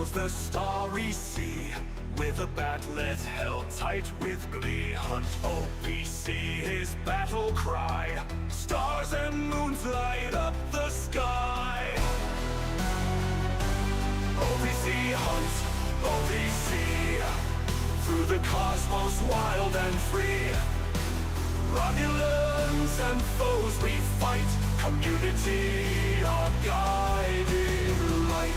follows the starry sea, with a batlet held tight with glee. Hunt OPC, his battle cry. Stars and moons light up the sky. OPC hunt, OPC, through the cosmos wild and free. Romulans and foes we fight, community our guiding light.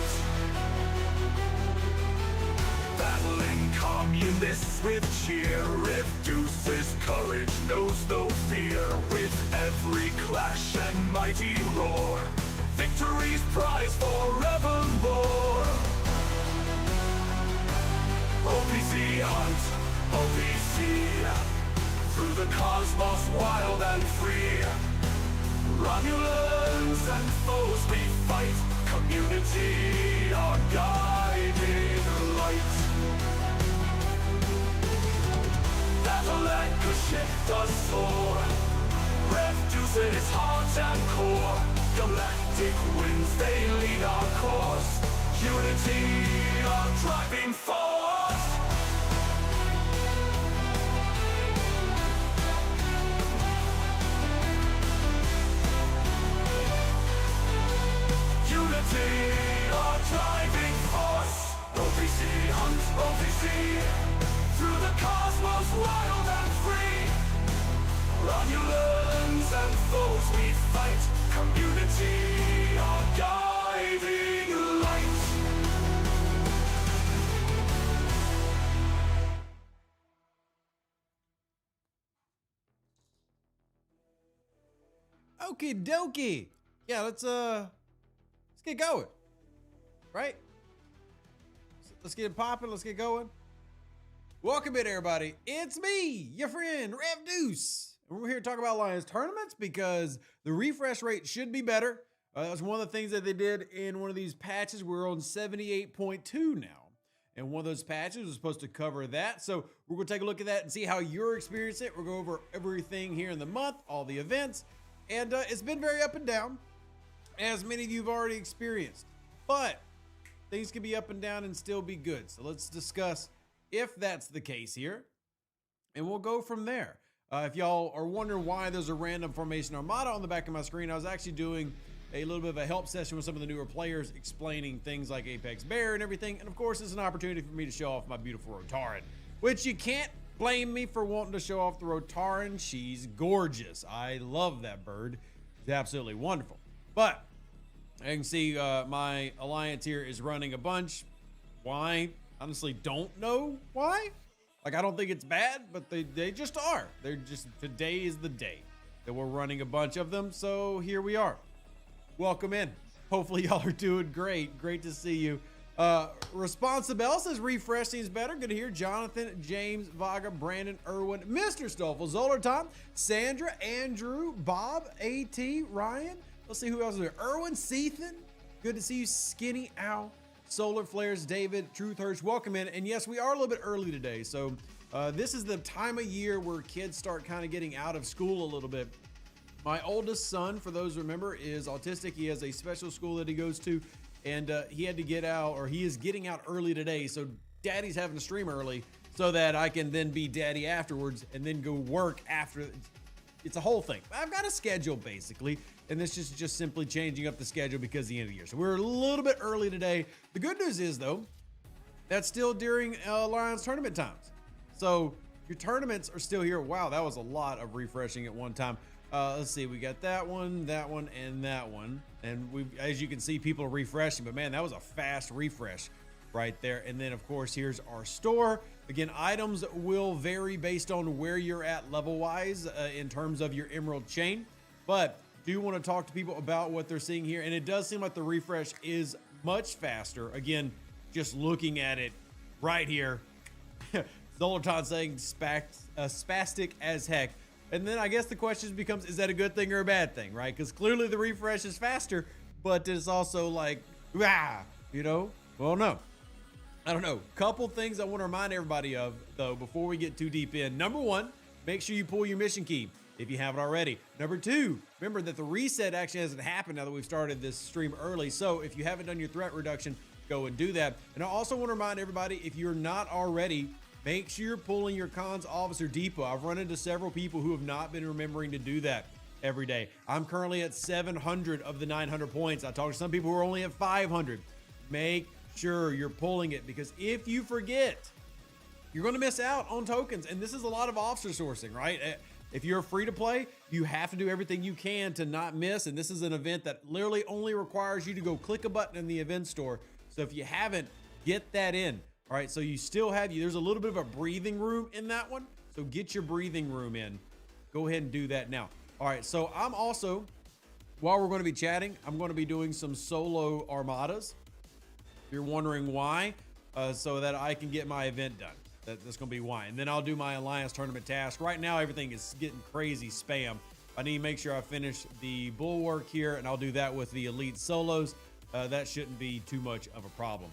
Battling communists with cheer, reduces courage, knows no fear. With every clash and mighty roar, victory's prize forevermore. OPC hunt, OPC, through the cosmos wild and free. Romulans and foes we fight, community our guiding light. Battle anchor ship does soar, reduces heart and core. Galactic winds, they lead our course, unity our driving force. Unity our driving force. OPC hunt, OPC, through the cosmos wild and free. Romulans and foes we fight, community our guiding light. Okie dokie. Yeah, let's get going. Right? Let's get it popping. Let's get going. Welcome in, everybody. It's me, your friend, Rev Deuce. And we're here to talk about Lions tournaments because the refresh rate should be better. That was one of the things that they did in one of these patches. We're on 78.2 now. And one of those patches was supposed to cover that. So we're going to take a look at that and see how you're experiencing it. We'll go over everything here in the month, all the events. And it's been very up and down, as many of you have already experienced. But things can be up and down and still be good. So let's discuss if that's the case here, and we'll go from there. If y'all are wondering why there's a random formation armada on the back of my screen, I was actually doing a little bit of a help session with some of the newer players, explaining things like Apex Bear and everything. And of course, it's an opportunity for me to show off my beautiful Rotaran, which you can't blame me for wanting to show off the Rotaran. She's gorgeous. I love that bird. It's absolutely wonderful. But I can see my alliance here is running a bunch. Why? Honestly, don't know why. Like, I don't think it's bad, but they just are. They're just, today is the day that we're running a bunch of them. So here we are. Welcome in. Hopefully y'all are doing great. Great to see you. Responsible says refresh seems better. Good to hear. Jonathan, James, Vaga, Brandon, Irwin, Mr. Stoffel, Zollerton, Sandra, Andrew, Bob, AT, Ryan. Let's see who else is there. Irwin, Seathan. Good to see you. Skinny Owl, Solar Flares, David, Truth Hirsch. Welcome in. And yes, we are a little bit early today. So this is the time of year where kids start kind of getting out of school a little bit. My oldest son, for those who remember, is autistic. He has a special school that he goes to, and he had to get out, or he is getting out early today. So daddy's having to stream early so that I can then be daddy afterwards and then go work after. It's a whole thing. I've got a schedule basically, and this is just simply changing up the schedule because of the end of the year. So we're a little bit early today. The good news is though, that's still during Lions tournament times. So your tournaments are still here. Wow, that was a lot of refreshing at one time. Let's see, we got that one, and that one. And we, as you can see, people are refreshing, but man, that was a fast refresh right there. And then of course, here's our store. Again, items will vary based on where you're at level-wise in terms of your emerald chain, but do want to talk to people about what they're seeing here. And it does seem like the refresh is much faster. Again, just looking at it right here. Zoltan saying spastic as heck. And then I guess the question becomes, is that a good thing or a bad thing, right? Because clearly the refresh is faster, but it's also like, you know? Well, no. I don't know. Couple things I want to remind everybody of, though, before we get too deep in. Number one, make sure you pull your mission key if you haven't already. Number two, remember that the reset actually hasn't happened now that we've started this stream early. So if you haven't done your threat reduction, go and do that. And I also want to remind everybody, if you're not already, make sure you're pulling your cons officer depot. I've run into several people who have not been remembering to do that every day. I'm currently at 700 of the 900 points. I talked to some people who are only at 500. Make sure you're pulling it, because if you forget, you're going to miss out on tokens. And this is a lot of officer sourcing, right? If you're free to play, you have to do everything you can to not miss. And this is an event that literally only requires you to go click a button in the event store. So if you haven't, get that in. All right, so you still have there's a little bit of a breathing room in that one. So get your breathing room in. Go ahead and do that now. All right, so I'm also, while we're going to be chatting, I'm going to be doing some solo armadas. If you're wondering why, so that I can get my event done. That's going to be why. And then I'll do my Alliance tournament task. Right now, everything is getting crazy spam. I need to make sure I finish the Bulwark here, and I'll do that with the Elite Solos. That shouldn't be too much of a problem.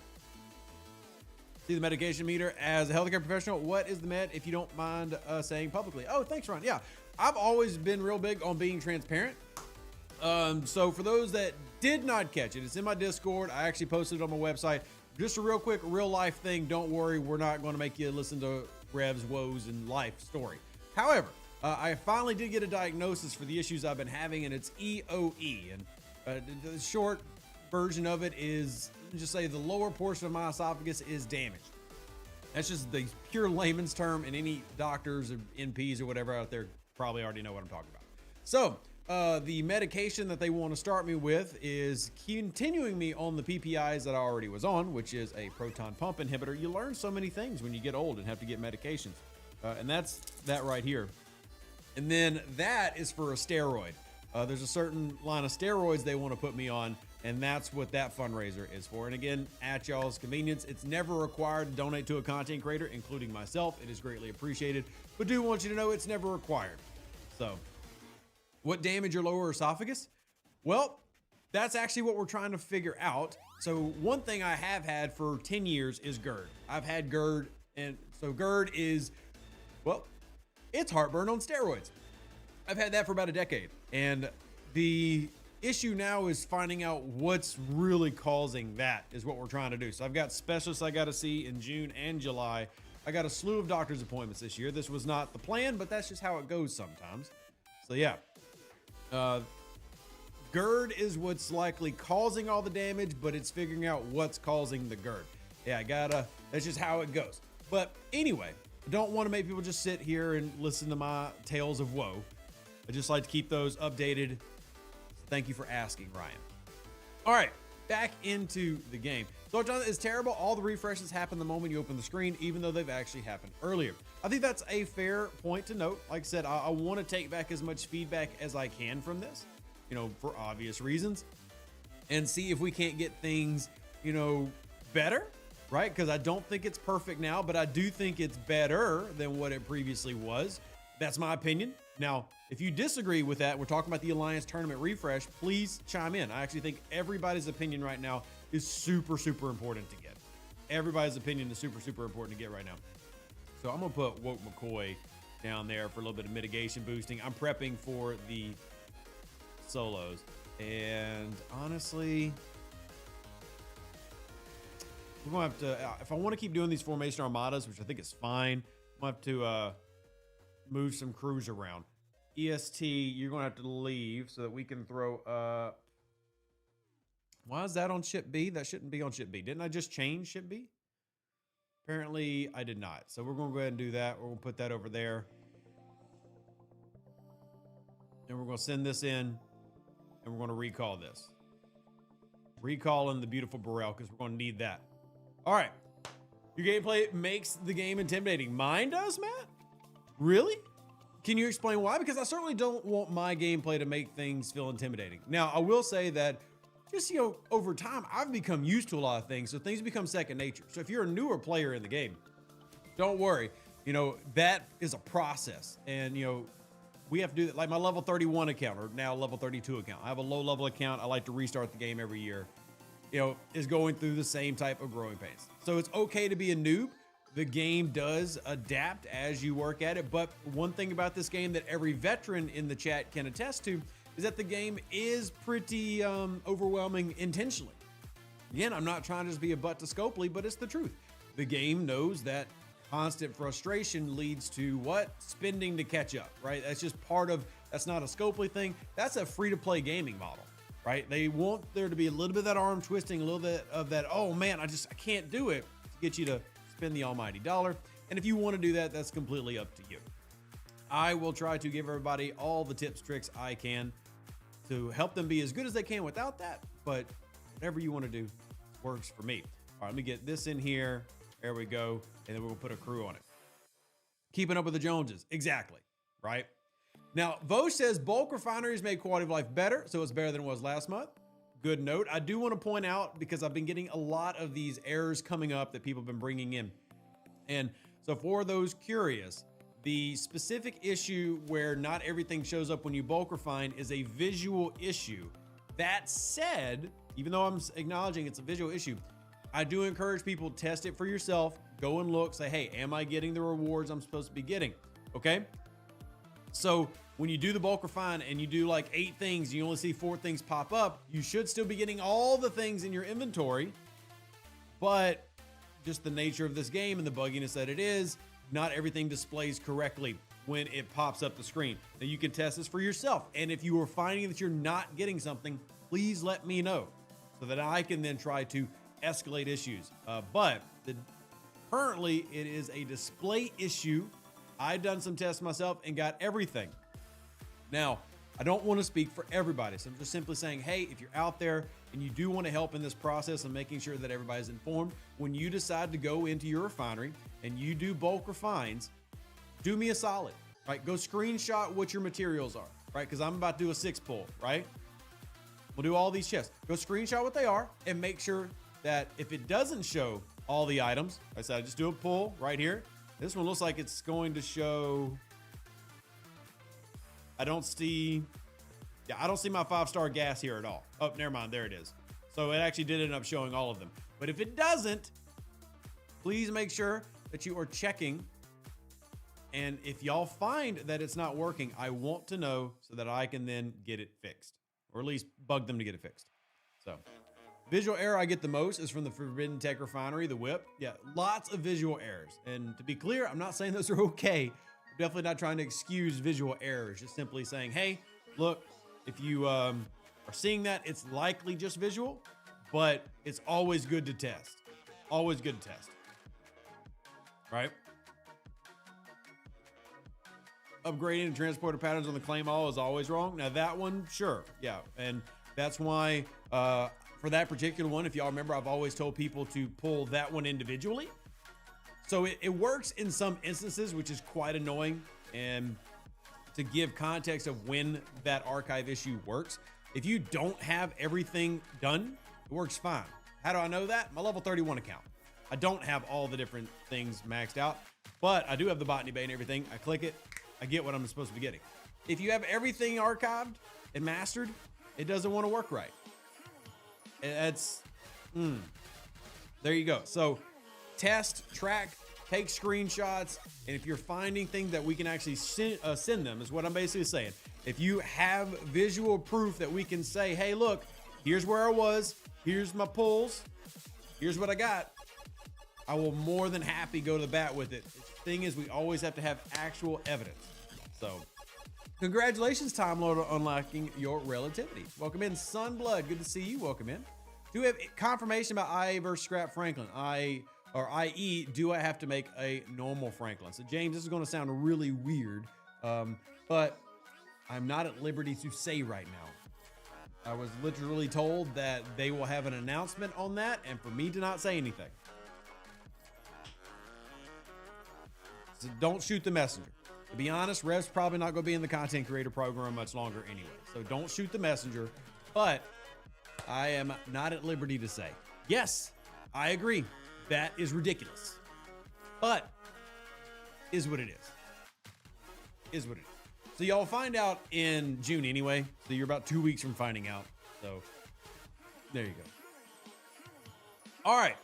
See the medication meter. As a healthcare professional, what is the med, if you don't mind saying publicly? Oh, thanks, Ron. Yeah, I've always been real big on being transparent. So for those that did not catch it, it's in my Discord. I actually posted it on my website. Just a real quick, real life thing. Don't worry, we're not going to make you listen to Rev's woes and life story. However, I finally did get a diagnosis for the issues I've been having, and it's EOE. And the short version of it is, just say the lower portion of my esophagus is damaged. That's just the pure layman's term, and any doctors or NPs or whatever out there probably already know what I'm talking about. So the medication that they want to start me with is continuing me on the PPIs that I already was on, which is a proton pump inhibitor. You learn so many things when you get old and have to get medications. And that's that right here. And then that is for a steroid. There's a certain line of steroids they want to put me on, and that's what that fundraiser is for. And again, at y'all's convenience, it's never required to donate to a content creator, including myself. It is greatly appreciated, but do want you to know it's never required. So, what damage your lower esophagus? Well, that's actually what we're trying to figure out. So one thing I have had for 10 years is GERD. I've had GERD, and so GERD is, well, it's heartburn on steroids. I've had that for about a decade. And the issue now is finding out what's really causing that is what we're trying to do. So I've got specialists I got to see in June and July. I got a slew of doctor's appointments this year. This was not the plan, but that's just how it goes sometimes. So yeah. GERD is what's likely causing all the damage, but it's figuring out what's causing the GERD. Yeah, that's just how it goes. But anyway, I don't want to make people just sit here and listen to my tales of woe. I just like to keep those updated. So thank you for asking, Ryan. All right, back into the game. So Jonathan, is terrible. All the refreshes happen the moment you open the screen, even though they've actually happened earlier. I think that's a fair point to note. Like I said, I want to take back as much feedback as I can from this, for obvious reasons, and see if we can't get things, better, right? Because I don't think it's perfect now, but I do think it's better than what it previously was. That's my opinion. Now, if you disagree with that, we're talking about the Alliance Tournament refresh, please chime in. I actually think everybody's opinion right now is super, super important to get. Everybody's opinion is super, super important to get right now. So I'm going to put Woke McCoy down there for a little bit of mitigation boosting. I'm prepping for the solos. And honestly, we're going to have to, if I want to keep doing these formation armadas, which I think is fine, I'm going to have to move some crews around. EST, you're going to have to leave so that we can throw why is that on ship B? That shouldn't be on ship B. Didn't I just change ship B? Apparently I did not. So we're going to go ahead and do that. We're going to put that over there. And we're going to send this in, and we're going to recall this. Recalling the beautiful Burrell, because we're going to need that. All right. Your gameplay makes the game intimidating. Mine does, Matt? Really? Can you explain why? Because I certainly don't want my gameplay to make things feel intimidating. Now, I will say that just, over time, I've become used to a lot of things, so things become second nature. So if you're a newer player in the game, don't worry. That is a process. And, we have to do that. Like my level 31 account, or now level 32 account. I have a low level account. I like to restart the game every year. Is going through the same type of growing pains. So it's okay to be a noob. The game does adapt as you work at it. But one thing about this game that every veteran in the chat can attest to is that the game is pretty overwhelming intentionally. Again, I'm not trying to just be a butt to Scopely, but it's the truth. The game knows that constant frustration leads to what? Spending to catch up, right? That's just part of, that's not a Scopely thing. That's a free-to-play gaming model, right? They want there to be a little bit of that arm twisting, a little bit of that, oh man, I can't do it, to get you to spend the almighty dollar. And if you want to do that, that's completely up to you. I will try to give everybody all the tips, tricks I can to help them be as good as they can without that, but whatever you want to do works for me. All right, let me get this in here. There we go. And then we'll put a crew on it. Keeping up with the Joneses. Exactly. Right? Now, Vosh says bulk refineries make quality of life better, so it's better than it was last month. Good note. I do want to point out, because I've been getting a lot of these errors coming up that people have been bringing in. And so for those curious, the specific issue where not everything shows up when you bulk refine is a visual issue. That said, even though I'm acknowledging it's a visual issue, I do encourage people to test it for yourself. Go and look, say, hey, am I getting the rewards I'm supposed to be getting? Okay. So when you do the bulk refine and you do like 8 things, you only see 4 things pop up, you should still be getting all the things in your inventory, but just the nature of this game and the bugginess that it is, not everything displays correctly when it pops up the screen. Now you can test this for yourself. And if you are finding that you're not getting something, please let me know so that I can then try to escalate issues. But currently it is a display issue. I've done some tests myself and got everything. Now, I don't want to speak for everybody, so I'm just simply saying, hey, if you're out there and you do want to help in this process of making sure that everybody's informed, when you decide to go into your refinery and you do bulk refines, do me a solid, right? Go screenshot what your materials are, right? Because I'm about to do a 6 pull, right? We'll do all these chests. Go screenshot what they are and make sure that if it doesn't show all the items, I said I just do a pull right here. This one looks like it's going to show. I don't see my 5-star gas here at all. Oh, never mind. There it is. So it actually did end up showing all of them. But if it doesn't, please make sure that you are checking. And if y'all find that it's not working, I want to know so that I can then get it fixed, or at least bug them to get it fixed. So visual error I get the most is from the Forbidden Tech Refinery, the whip. Yeah, lots of visual errors. And to be clear, I'm not saying those are okay. I'm definitely not trying to excuse visual errors. Just simply saying, hey, look, if you are seeing that, it's likely just visual, but it's always good to test. Always good to test. Right? Upgrading the transporter patterns on the claim all is always wrong. Now that one, sure. Yeah. And that's why, for that particular one, if y'all remember, I've always told people to pull that one individually. So it works in some instances, which is quite annoying. And to give context of when that archive issue works, if you don't have everything done, it works fine. How do I know that? My level 31 account. I don't have all the different things maxed out, but I do have the botany bay and everything. I click it, I get what I'm supposed to be getting. If you have everything archived and mastered, it doesn't want to work right. It's, there you go. So test, track, take screenshots, and if you're finding things that we can actually send them, is what I'm basically saying. If you have visual proof that we can say, hey, look, here's where I was, here's my pulls, here's what I got, I will more than happy go to the bat with it. The thing is, we always have to have actual evidence. So congratulations, Time Lord, on unlocking your relativity. Welcome in, Sunblood. Good to see you. Welcome in. Do we have confirmation about IA versus Scrap Franklin? IE, do I have to make a normal Franklin? So James, this is going to sound really weird, but I'm not at liberty to say right now. I was literally told that they will have an announcement on that, and for me to not say anything. So don't shoot the messenger. To be honest, Rev's probably not going to be in the content creator program much longer anyway. So don't shoot the messenger, but I am not at liberty to say. Yes, I agree. That is ridiculous. But is what it is. Is what it is. So y'all find out in June anyway. So you're about 2 weeks from finding out. So there you go. All right.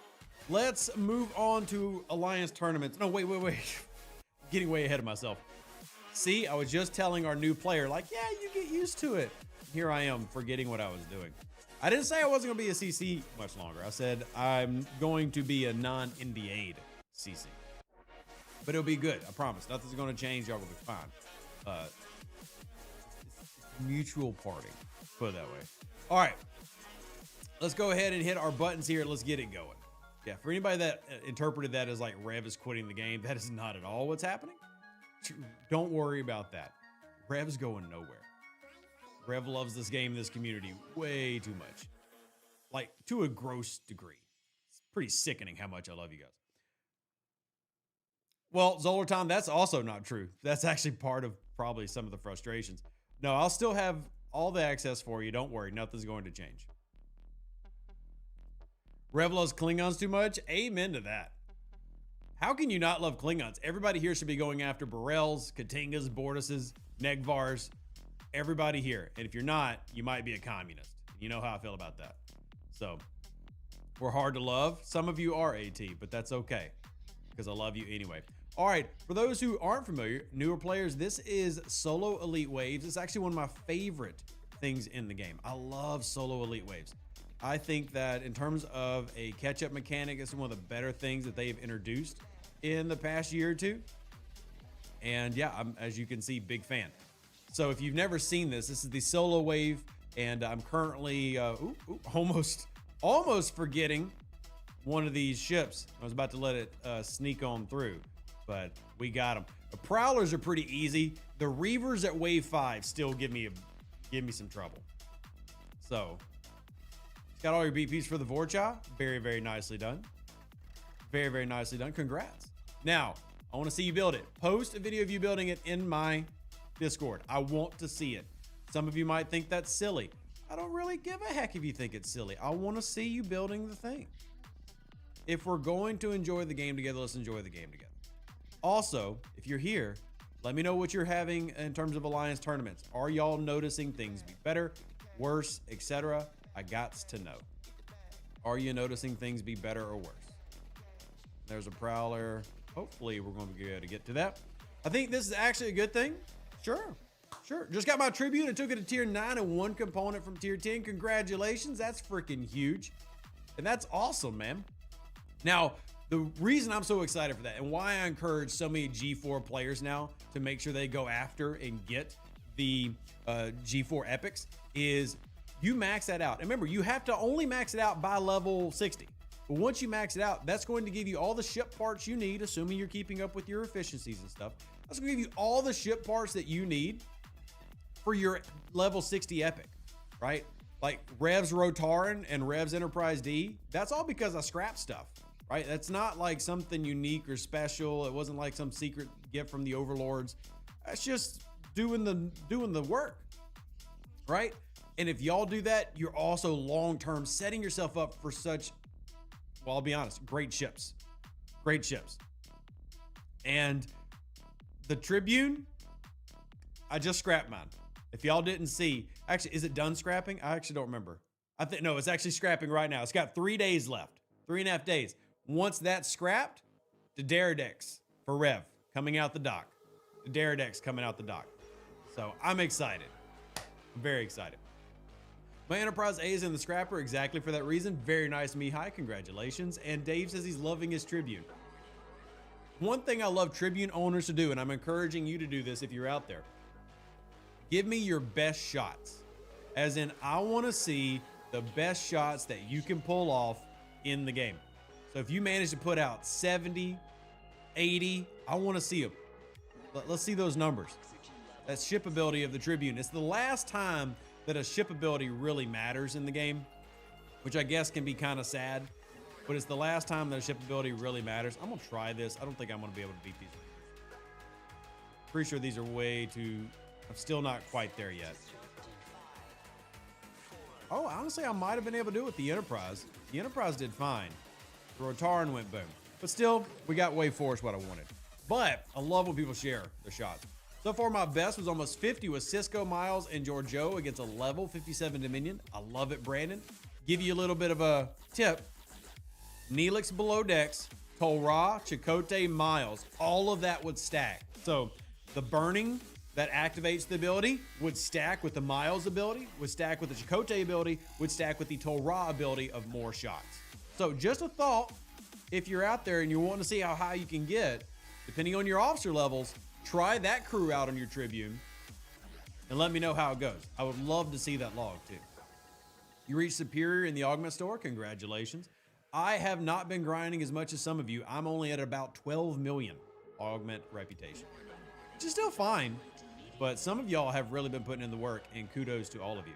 Let's move on to Alliance tournaments. No, wait. Getting way ahead of myself. See, I was just telling our new player, like, yeah, you get used to it. Here I am forgetting what I was doing. I didn't say I wasn't going to be a CC much longer. I said I'm going to be a non-NDA'd CC. But it'll be good. I promise. Nothing's going to change. Y'all will be fine. It's mutual parting. Put it that way. All right. Let's go ahead and hit our buttons here. Let's get it going. Yeah, for anybody that interpreted that as like Rev is quitting the game, that is not at all what's happening. Don't worry about that. Rev's going nowhere. Rev loves this game, this community way too much. Like, to a gross degree. It's pretty sickening how much I love you guys. Well, Zolarton, that's also not true. That's actually part of probably some of the frustrations. No, I'll still have all the access for you. Don't worry. Nothing's going to change. Rev loves Klingons too much? Amen to that. How can you not love Klingons? Everybody here should be going after Burrells, Katingas, Bortuses, Negvars. Everybody here. And if you're not, you might be a communist. You know how I feel about that. So, we're hard to love. Some of you are AT, but that's okay because I love you anyway. All right, for those who aren't familiar, newer players, this is Solo Elite Waves. It's actually one of my favorite things in the game. I love Solo Elite Waves. I think that in terms of a catch-up mechanic, it's one of the better things that they've introduced in the past year or two. And yeah, I'm, as you can see, big fan. So if you've never seen this, this is the Solo Wave, and I'm currently almost forgetting one of these ships. I was about to let it sneak on through, but we got them. The Prowlers are pretty easy. The Reavers at Wave 5 still give me some trouble. So, it's got all your BPs for the Vorcha. Very, very nicely done. Very, very nicely done. Congrats. Now, I want to see you build it. Post a video of you building it in my Discord. I want to see it. Some of you might think that's silly. I don't really give a heck if you think it's silly. I want to see you building the thing. If we're going to enjoy the game together, let's enjoy the game together. Also, if you're here, let me know what you're having in terms of Alliance tournaments. Are y'all noticing things be better, worse, etc.? I gots to know. Are you noticing things be better or worse? There's a Prowler. Hopefully, we're going to be able to get to that. I think this is actually a good thing. Sure. Just got my Tribune and took it to tier 9 and 1 component from tier 10. Congratulations. That's freaking huge. And that's awesome, man. Now, the reason I'm so excited for that and why I encourage so many G4 players now to make sure they go after and get the G4 epics is you max that out. And remember, you have to only max it out by level 60. But once you max it out, that's going to give you all the ship parts you need, assuming you're keeping up with your efficiencies and stuff. That's going to give you all the ship parts that you need for your level 60 epic, right? Like Rev's Rotaran and Rev's Enterprise D, that's all because I scrapped stuff, right? That's not like something unique or special. It wasn't like some secret gift from the overlords. That's just doing the work, right? And if y'all do that, you're also long-term setting yourself up for such, well, I'll be honest, great ships. Great ships. And the Tribune, I just scrapped mine. If y'all didn't see, actually, is it done scrapping? I actually don't remember. I think, no, it's actually scrapping right now. It's got 3 days left, 3.5 days. Once that's scrapped, the Daradex for Rev coming out the dock. The Daradex coming out the dock. So I'm excited. I'm very excited. My Enterprise A is in the scrapper exactly for that reason. Very nice, Mihai. Congratulations. And Dave says he's loving his Tribune. One thing I love Tribune owners to do, and I'm encouraging you to do this if you're out there, give me your best shots. As in, I want to see the best shots that you can pull off in the game. So if you manage to put out 70, 80, I want to see them. Let's see those numbers. That shipability of the Tribune. It's the last time that a shipability really matters in the game, which I guess can be kind of sad, but it's the last time that a shipability really matters. I'm going to try this. I don't think I'm going to be able to beat these. Pretty sure these are way too... I'm still not quite there yet. Oh, honestly, I might have been able to do it with the Enterprise. The Enterprise did fine. The Rotaran went boom. But still, we got Wave 4 is what I wanted. But I love when people share their shots. So far, my best was almost 50 with Cisco, Miles, and Giorgio against a level 57 Dominion. I love it, Brandon. Give you a little bit of a tip. Neelix below decks, Tol Ra, Chakotay, Miles. All of that would stack. So the burning that activates the ability would stack with the Miles ability, would stack with the Chakotay ability, would stack with the Torah ability of more shots. So just a thought, if you're out there and you want to see how high you can get, depending on your officer levels, try that crew out on your Tribune and let me know how it goes. I would love to see that log too. You reached Superior in the Augment store, congratulations. I have not been grinding as much as some of you. I'm only at about 12 million Augment reputation, which is still fine, but some of y'all have really been putting in the work, and kudos to all of you.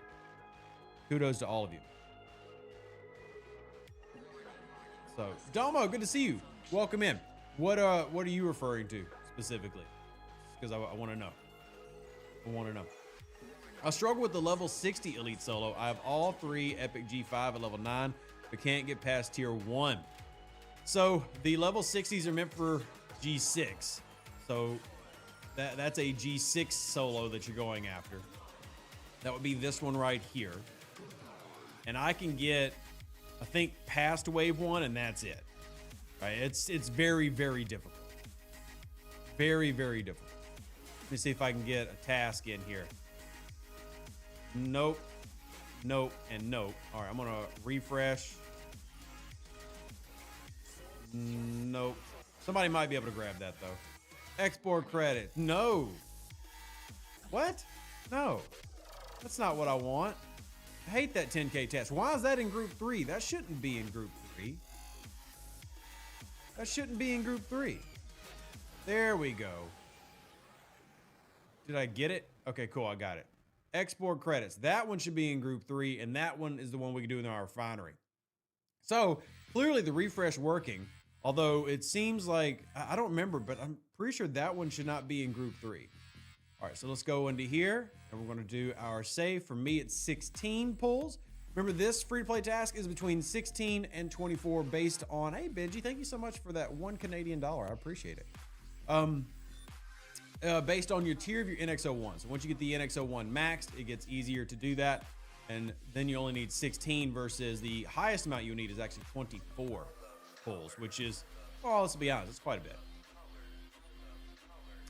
Kudos to all of you. So, Domo, good to see you. Welcome in. What are you referring to specifically? Because I want to know. I want to know. I struggle with the level 60 Elite Solo. I have all 3 Epic G5 at level 9, but can't get past tier 1. So the level 60s are meant for G6. So that's a G6 solo that you're going after. That would be this one right here. And I can get, I think, past wave 1, and that's it. Right? It's very, very difficult. Very, very difficult. Let me see if I can get a task in here. Nope. Nope and nope. All right, I'm gonna refresh. Nope. Somebody might be able to grab that though. Export credit. No. What? No. That's not what I want. I hate that 10K task. Why is that in group 3? That shouldn't be in group 3. That shouldn't be in group 3. There we go. Did I get it? Okay, cool. I got it. Export credits. That one should be in group 3, and that one is the one we can do in our refinery. So clearly the refresh working, although it seems like, I don't remember, but I'm pretty sure that one should not be in group 3. All right, so let's go into here, and we're going to do our save. For me, it's 16 pulls. Remember, this free-to-play task is between 16 and 24 based on, hey, Benji, thank you so much for that $1 Canadian. I appreciate it. Based on your tier of your NX01. So once you get the NX01 maxed, it gets easier to do that. And then you only need 16 versus the highest amount you need is actually 24 pulls, which is, well, let's be honest, it's quite a bit.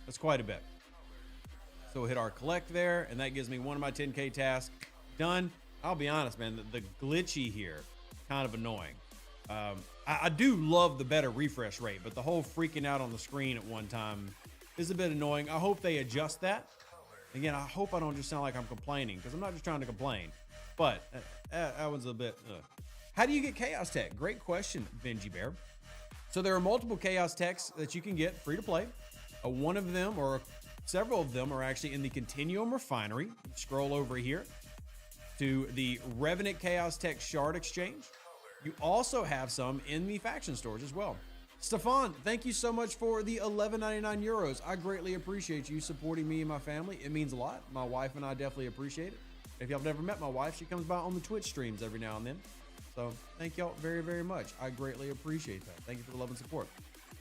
That's quite a bit. So we'll hit our collect there, and that gives me one of my 10K tasks done. I'll be honest, man, the glitchy here, kind of annoying. I do love the better refresh rate, but the whole freaking out on the screen at one time is a bit annoying. I hope they adjust that. Again, I hope I don't just sound like I'm complaining, because I'm not just trying to complain, but that one's a bit, How do you get Chaos Tech? Great question, Benji Bear. So there are multiple Chaos Techs that you can get free to play. One of them, or several of them, are actually in the Continuum Refinery. Scroll over here to the Revenant Chaos Tech Shard Exchange. You also have some in the faction stores as well. Stefan, thank you so much for the 11.99 euros. I greatly appreciate you supporting me and my family. It means a lot. My wife and I definitely appreciate it. If y'all have never met my wife, she comes by on the Twitch streams every now and then. So thank y'all very, very much. I greatly appreciate that. Thank you for the love and support.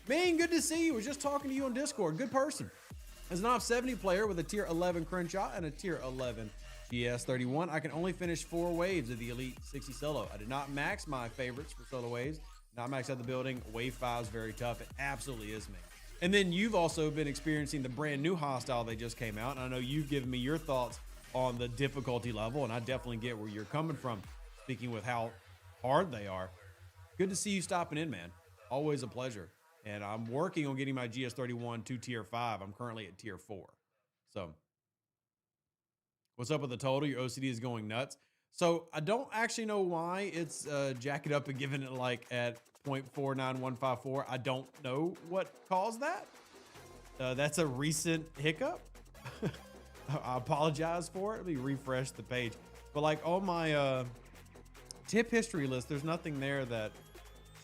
Man, good to see you. I was just talking to you on Discord. Good person. As an off 70 player with a tier 11 Crenshaw and a tier 11 GS31, I can only finish 4 waves of the Elite 60 solo. I did not max my favorites for solo waves. Not max out the building. Wave 5 is very tough. It absolutely is, me. And then you've also been experiencing the brand new hostile they just came out. And I know you've given me your thoughts on the difficulty level, and I definitely get where you're coming from, speaking with how hard they are. Good to see you stopping in, man. Always a pleasure. And I'm working on getting my GS31 to tier 5. I'm currently at tier 4. So what's up with the total? Your OCD is going nuts. So I don't actually know why it's jacking up and giving it like at 0.49154. I don't know what caused that. That's a recent hiccup. I apologize for it. Let me refresh the page. But like on my tip history list, there's nothing there that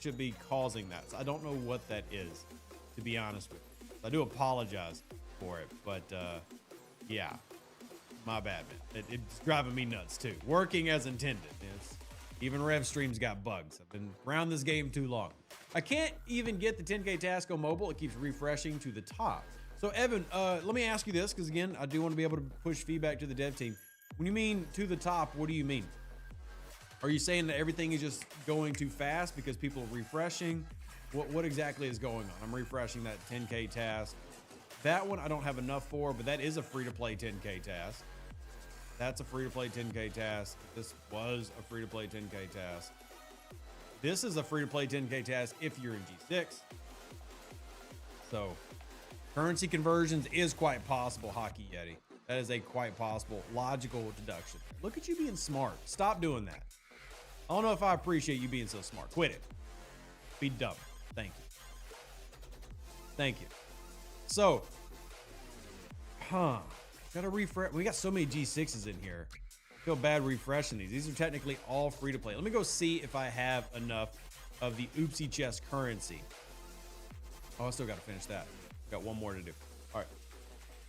should be causing that. So I don't know what that is, to be honest with you. I do apologize for it, but yeah. My bad, man. It's driving me nuts too. Working as intended. Even Rev Stream's got bugs. I've been around this game too long. I can't even get the 10K task on mobile. It keeps refreshing to the top. So Evan, let me ask you this, because again, I do want to be able to push feedback to the dev team. When you mean to the top, what do you mean? Are you saying that everything is just going too fast because people are refreshing? What exactly is going on? I'm refreshing that 10K task. That one I don't have enough for, but that is a free-to-play 10K task. That's a free-to-play 10K task. This was a free-to-play 10K task. This is a free-to-play 10K task if you're in G6. So currency conversions is quite possible, Hockey Yeti. That is a quite possible logical deduction. Look at you being smart. Stop doing that. I don't know if I appreciate you being so smart. Quit it. Be dumb. Thank you. Thank you. So, gotta refresh. We got so many G6s in here. I feel bad refreshing these. These are technically all free to play. Let me go see if I have enough of the oopsie chest currency. Oh, I still gotta finish that. Got one more to do. All right.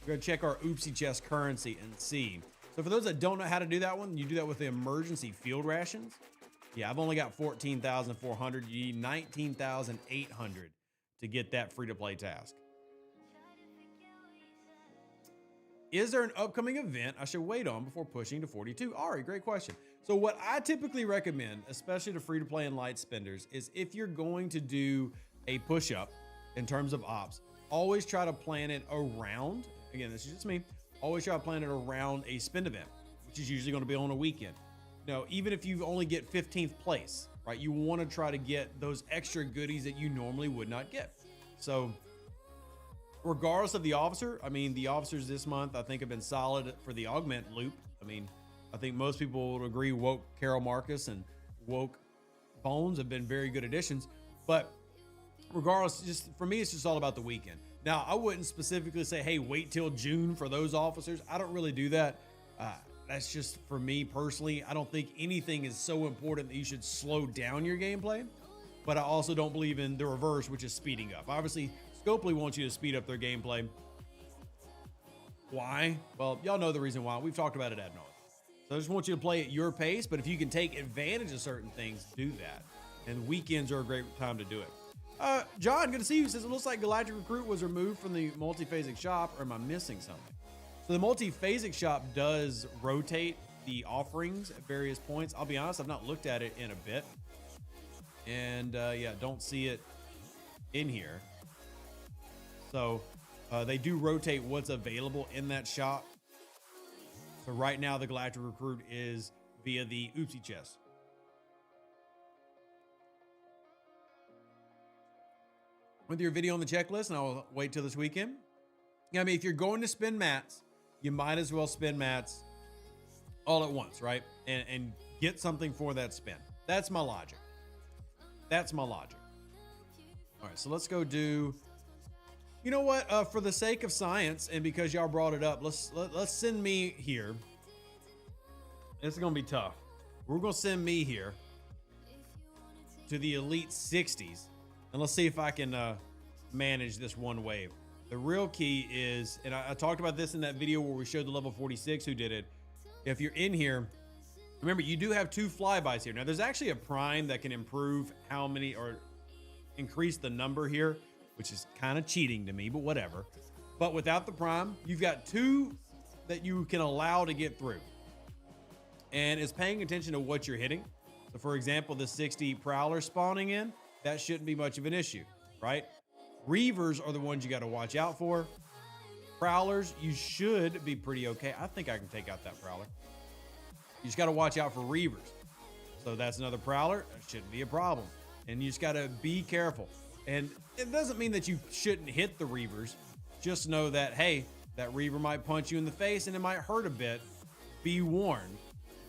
We're gonna check our oopsie chest currency and see. So for those that don't know how to do that one, you do that with the emergency field rations. Yeah, I've only got 14,400. You need 19,800 to get that free-to-play task. Is there an upcoming event I should wait on before pushing to 42? Ari, great question. So what I typically recommend, especially to free-to-play and light spenders, is if you're going to do a push-up in terms of ops, always try to plan it around, again, this is just me, always try to plan it around a spend event, which is usually going to be on a weekend. Now, even if you only get 15th place, right, you want to try to get those extra goodies that you normally would not get. So regardless of the officer, I mean, the officers this month, I think, have been solid for the augment loop. I mean, I think most people would agree Woke Carol Marcus and Woke Bones have been very good additions. But regardless, just for me, it's just all about the weekend. Now, I wouldn't specifically say, hey, wait till June for those officers. I don't really do that. That's just for me personally. I don't think anything is so important that you should slow down your gameplay. But I also don't believe in the reverse, which is speeding up. Obviously, Scopely wants you to speed up their gameplay. Why? Well, y'all know the reason why. We've talked about it ad nauseam. So I just want you to play at your pace, but if you can take advantage of certain things, do that. And weekends are a great time to do it. John, good to see you. Says it looks like Galactic Recruit was removed from the multiphasic shop, or am I missing something? So the multiphasic shop does rotate the offerings at various points. I'll be honest, I've not looked at it in a bit. And yeah, don't see it in here. So they do rotate what's available in that shop. So right now the Galactic Recruit is via the oopsie chest. With your video on the checklist, and I'll wait till this weekend. Yeah, I mean, if you're going to spend mats, you might as well spend mats all at once, right? And get something for that spend. That's my logic. That's my logic. All right, so let's go do, you know what? For the sake of science, and because y'all brought it up, let's send me here. This is gonna be tough. We're gonna send me here to the Elite 60s, and let's see if I can manage this one wave. The real key is, and I talked about this in that video where we showed the level 46 who did it. If you're in here, remember, you do have 2 flybys here. Now, there's actually a prime that can improve how many, or increase the number here, which is kind of cheating to me, but whatever. But without the prime, you've got 2 that you can allow to get through. And it's paying attention to what you're hitting. So, for example, the 60 Prowler spawning in, that shouldn't be much of an issue, right? Reavers are the ones you got to watch out for. Prowlers, you should be pretty okay. I think I can take out that Prowler. You just got to watch out for Reavers. So that's another Prowler. That shouldn't be a problem. And you just got to be careful. And it doesn't mean that you shouldn't hit the Reavers. Just know that, hey, that Reaver might punch you in the face and it might hurt a bit. Be warned.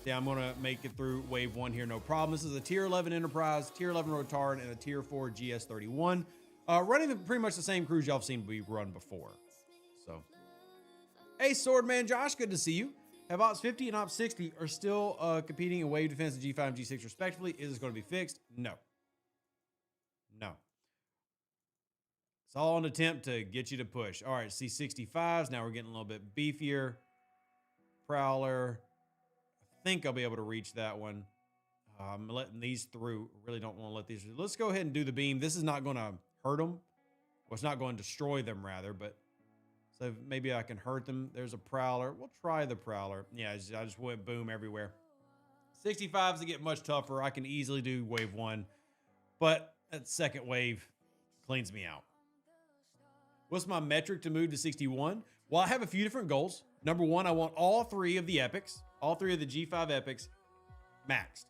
Yeah, I'm going to make it through wave 1 here, no problem. This is a tier 11 Enterprise, tier 11 Rotard, and a tier 4 GS31. Running pretty much the same crews y'all have seen we run before. So, hey, Swordman Josh, good to see you. Have Ops 50 and Ops 60 are still competing in wave defense and G5 and G6 respectively. Is this going to be fixed? No. No. It's all an attempt to get you to push. All right, C65s. Now we're getting a little bit beefier. Prowler. I think I'll be able to reach that one. I'm letting these through. Really don't want to let these through. Let's go ahead and do the beam. This is not going to hurt them. Well, it's not going to destroy them, rather, but so maybe I can hurt them. There's a Prowler. We'll try the Prowler. Yeah, I just went boom everywhere. 65s to get much tougher. I can easily do wave 1, but that second wave cleans me out. What's my metric to move to 61? Well, I have a few different goals. Number one, I want all three of the epics, all three of the G5 epics maxed,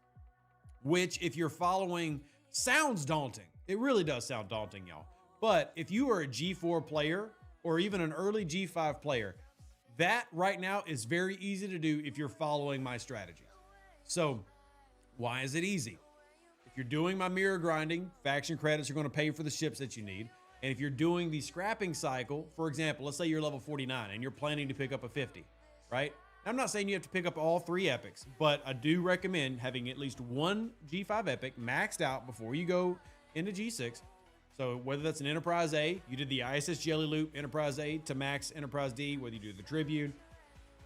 which if you're following sounds daunting. It really does sound daunting, y'all. But if you are a G4 player or even an early G5 player, that right now is very easy to do if you're following my strategy. So why is it easy? If you're doing my mirror grinding, faction credits are going to pay for the ships that you need. And if you're doing the scrapping cycle, for example, let's say you're level 49 and you're planning to pick up a 50, right? I'm not saying you have to pick up all three epics, but I do recommend having at least one G5 epic maxed out before you go into G6. So whether that's an Enterprise A, you did the ISS Jelly Loop, Enterprise A to max Enterprise D, whether you do the Tribune,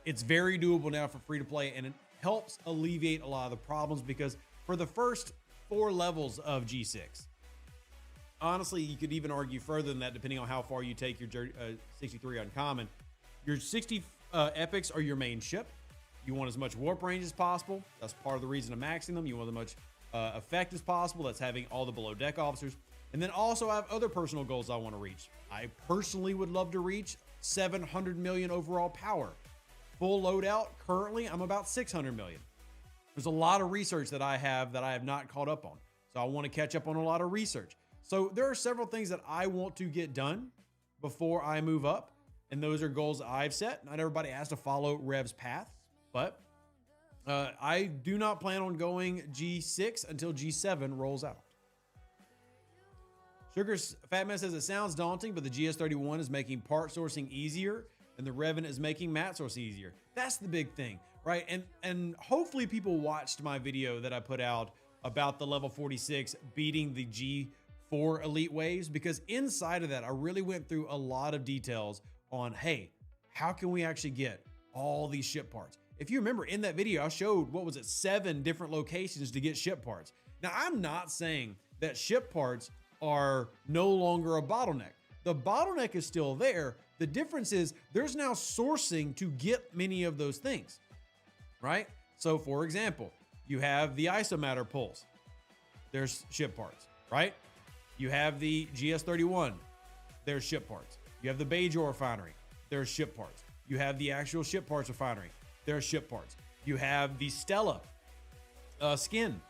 it's very doable now for free to play, and it helps alleviate a lot of the problems because for the first 4 levels of G6, honestly, you could even argue further than that depending on how far you take your 63 uncommon. Your 60 epics are your main ship. You want as much warp range as possible. That's part of the reason of maxing them. You want as much effect as possible. That's having all the below deck officers. And then also I have other personal goals I want to reach. I personally would love to reach 700 million overall power. Full loadout, currently I'm about 600 million. There's a lot of research that I have not caught up on. So I want to catch up on a lot of research. So there are several things that I want to get done before I move up. And those are goals I've set. Not everybody has to follow Rev's path, but I do not plan on going G6 until G7 rolls out. Sugar's Fatman says it sounds daunting, but the GS31 is making part sourcing easier and the Revan is making mat source easier. That's the big thing, right? And hopefully people watched my video that I put out about the level 46 beating the G4 elite waves, because inside of that, I really went through a lot of details on, hey, how can we actually get all these ship parts? If you remember in that video, I showed, 7 different locations to get ship parts. Now, I'm not saying that ship parts are no longer a bottleneck. The bottleneck is still there. The difference is there's now sourcing to get many of those things, right? So for example, you have the isomatter pulse. There's ship parts, right? You have the GS31. There's ship parts. You have the Bajor refinery. There's ship parts. You have the actual ship parts refinery. There's ship parts. You have the Stella skin.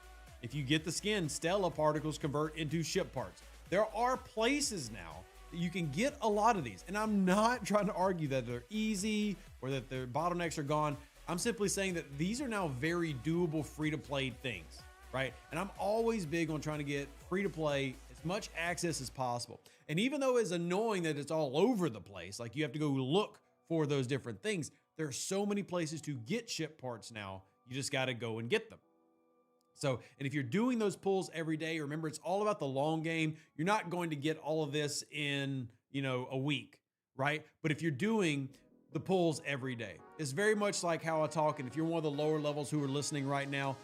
If you get the skin, Stella particles convert into ship parts. There are places now that you can get a lot of these. And I'm not trying to argue that they're easy or that their bottlenecks are gone. I'm simply saying that these are now very doable free-to-play things, right? And I'm always big on trying to get free-to-play as much access as possible. And even though it's annoying that it's all over the place, like you have to go look for those different things, there are so many places to get ship parts now. You just got to go and get them. So, and if you're doing those pulls every day, remember, it's all about the long game. You're not going to get all of this in, a week, right? But if you're doing the pulls every day, it's very much like how I talk. And if you're one of the lower levels who are listening right now,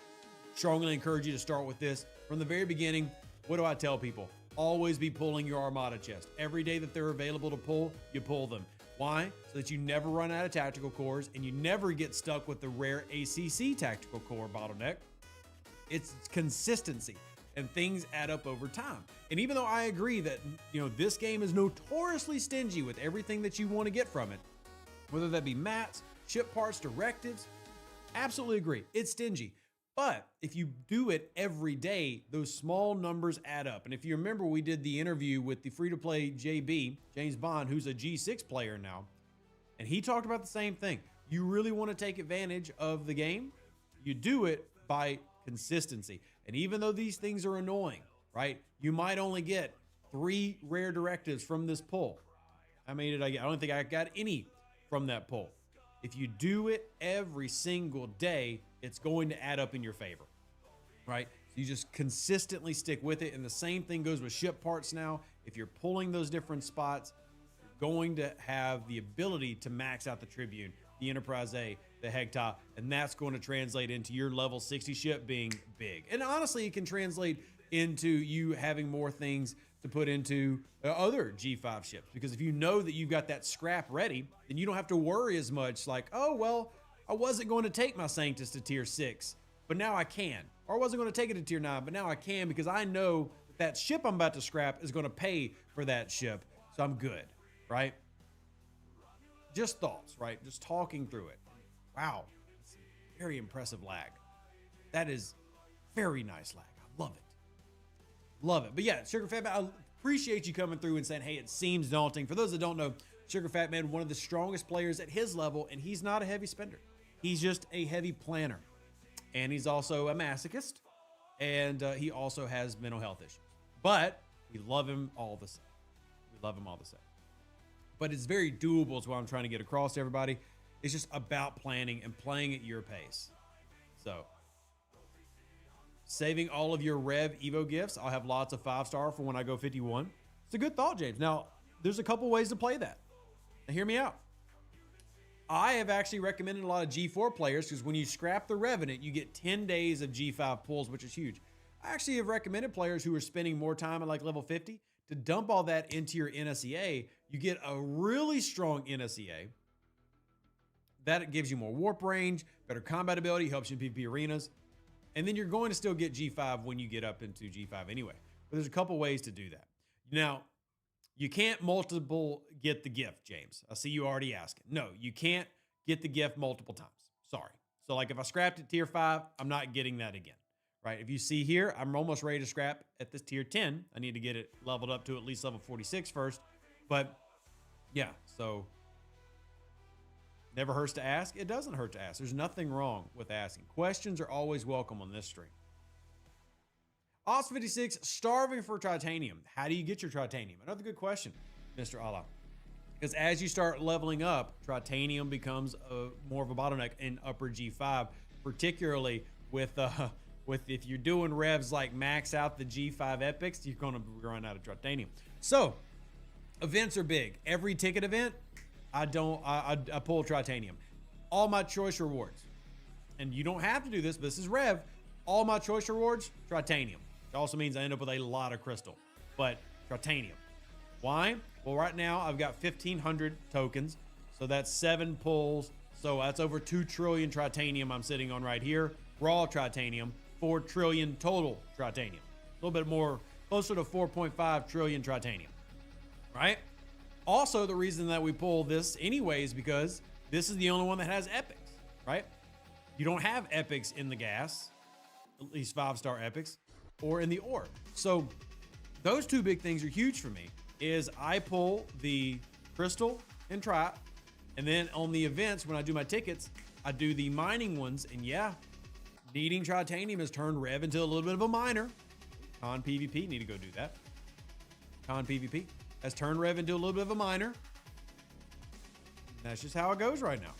strongly encourage you to start with this. From the very beginning, what do I tell people? Always be pulling your Armada chest. Every day that they're available to pull, you pull them. Why? So that you never run out of tactical cores and you never get stuck with the rare ACC tactical core bottleneck. It's consistency, and things add up over time. And even though I agree that, this game is notoriously stingy with everything that you want to get from it, whether that be mats, ship parts, directives, absolutely agree. It's stingy. But if you do it every day, those small numbers add up. And if you remember, we did the interview with the free-to-play JB, James Bond, who's a G6 player now, and he talked about the same thing. You really want to take advantage of the game, you do it by consistency. And even though these things are annoying, right? You might only get 3 rare directives from this pull. How many did I get? I don't think I got any from that pull. If you do it every single day, it's going to add up in your favor, right? So you just consistently stick with it. And the same thing goes with ship parts now. If you're pulling those different spots, you're going to have the ability to max out the Tribune, the Enterprise A, the Hegta, and that's going to translate into your level 60 ship being big. And honestly, it can translate into you having more things to put into other G5 ships, because if you know that you've got that scrap ready, then you don't have to worry as much like, oh, well, I wasn't going to take my Sanctus to tier 6, but now I can. Or I wasn't going to take it to tier 9, but now I can, because I know that ship I'm about to scrap is going to pay for that ship, so I'm good. right? Just thoughts, right? Just talking through it. Wow, that's very impressive lag. That is very nice lag. I love it. Love it. But yeah, Sugar Fat Man, I appreciate you coming through and saying, hey, it seems daunting. For those that don't know, Sugar Fat Man, one of the strongest players at his level, and he's not a heavy spender. He's just a heavy planner. And he's also a masochist. And he also has mental health issues. But we love him all the same. We love him all the same. But it's very doable is what I'm trying to get across to everybody. It's just about planning and playing at your pace. So, saving all of your Rev Evo gifts. I'll have lots of 5-star for when I go 51. It's a good thought, James. Now, there's a couple ways to play that. Now, hear me out. I have actually recommended a lot of G4 players because when you scrap the Revenant, you get 10 days of G5 pulls, which is huge. I actually have recommended players who are spending more time at like level 50 to dump all that into your NSEA. You get a really strong NSEA. That gives you more warp range, better combat ability, helps you in PvP arenas. And then you're going to still get G5 when you get up into G5 anyway. But there's a couple ways to do that. Now, you can't multiple get the gift, James. I see you already asking. No, you can't get the gift multiple times. Sorry. So like if I scrapped at tier 5, I'm not getting that again, right? If you see here, I'm almost ready to scrap at this tier 10. I need to get it leveled up to at least level 46 first. But yeah, so never hurts to ask. It doesn't hurt to ask. There's nothing wrong with asking. Questions are always welcome on this stream. Oz56, starving for titanium. How do you get your titanium? Another good question, Mr. Allah. Because as you start leveling up, titanium becomes more of a bottleneck in upper G5, particularly with if you're doing revs like max out the G5 epics, you're going to run out of titanium. So events are big. Every ticket event, I pull titanium. All my choice rewards, and you don't have to do this, but this is rev. All my choice rewards, titanium. It also means I end up with a lot of crystal, but titanium. Why? Well, right now I've got 1,500 tokens, so that's 7 pulls. So that's over 2 trillion titanium I'm sitting on right here. Raw titanium, 4 trillion total titanium. A little bit more, closer to 4.5 trillion titanium, right? Also, the reason that we pull this anyway is because this is the only one that has epics, right? You don't have epics in the gas, at least 5-star epics, or in the orb. So those two big things are huge for me. Is I pull the crystal and trap, and then on the events when I do my tickets, I do the mining ones, and yeah, needing titanium has turned rev into a little bit of a miner. Con PvP, need to go do that. Con PvP has turned rev into a little bit of a miner. That's just how it goes right now.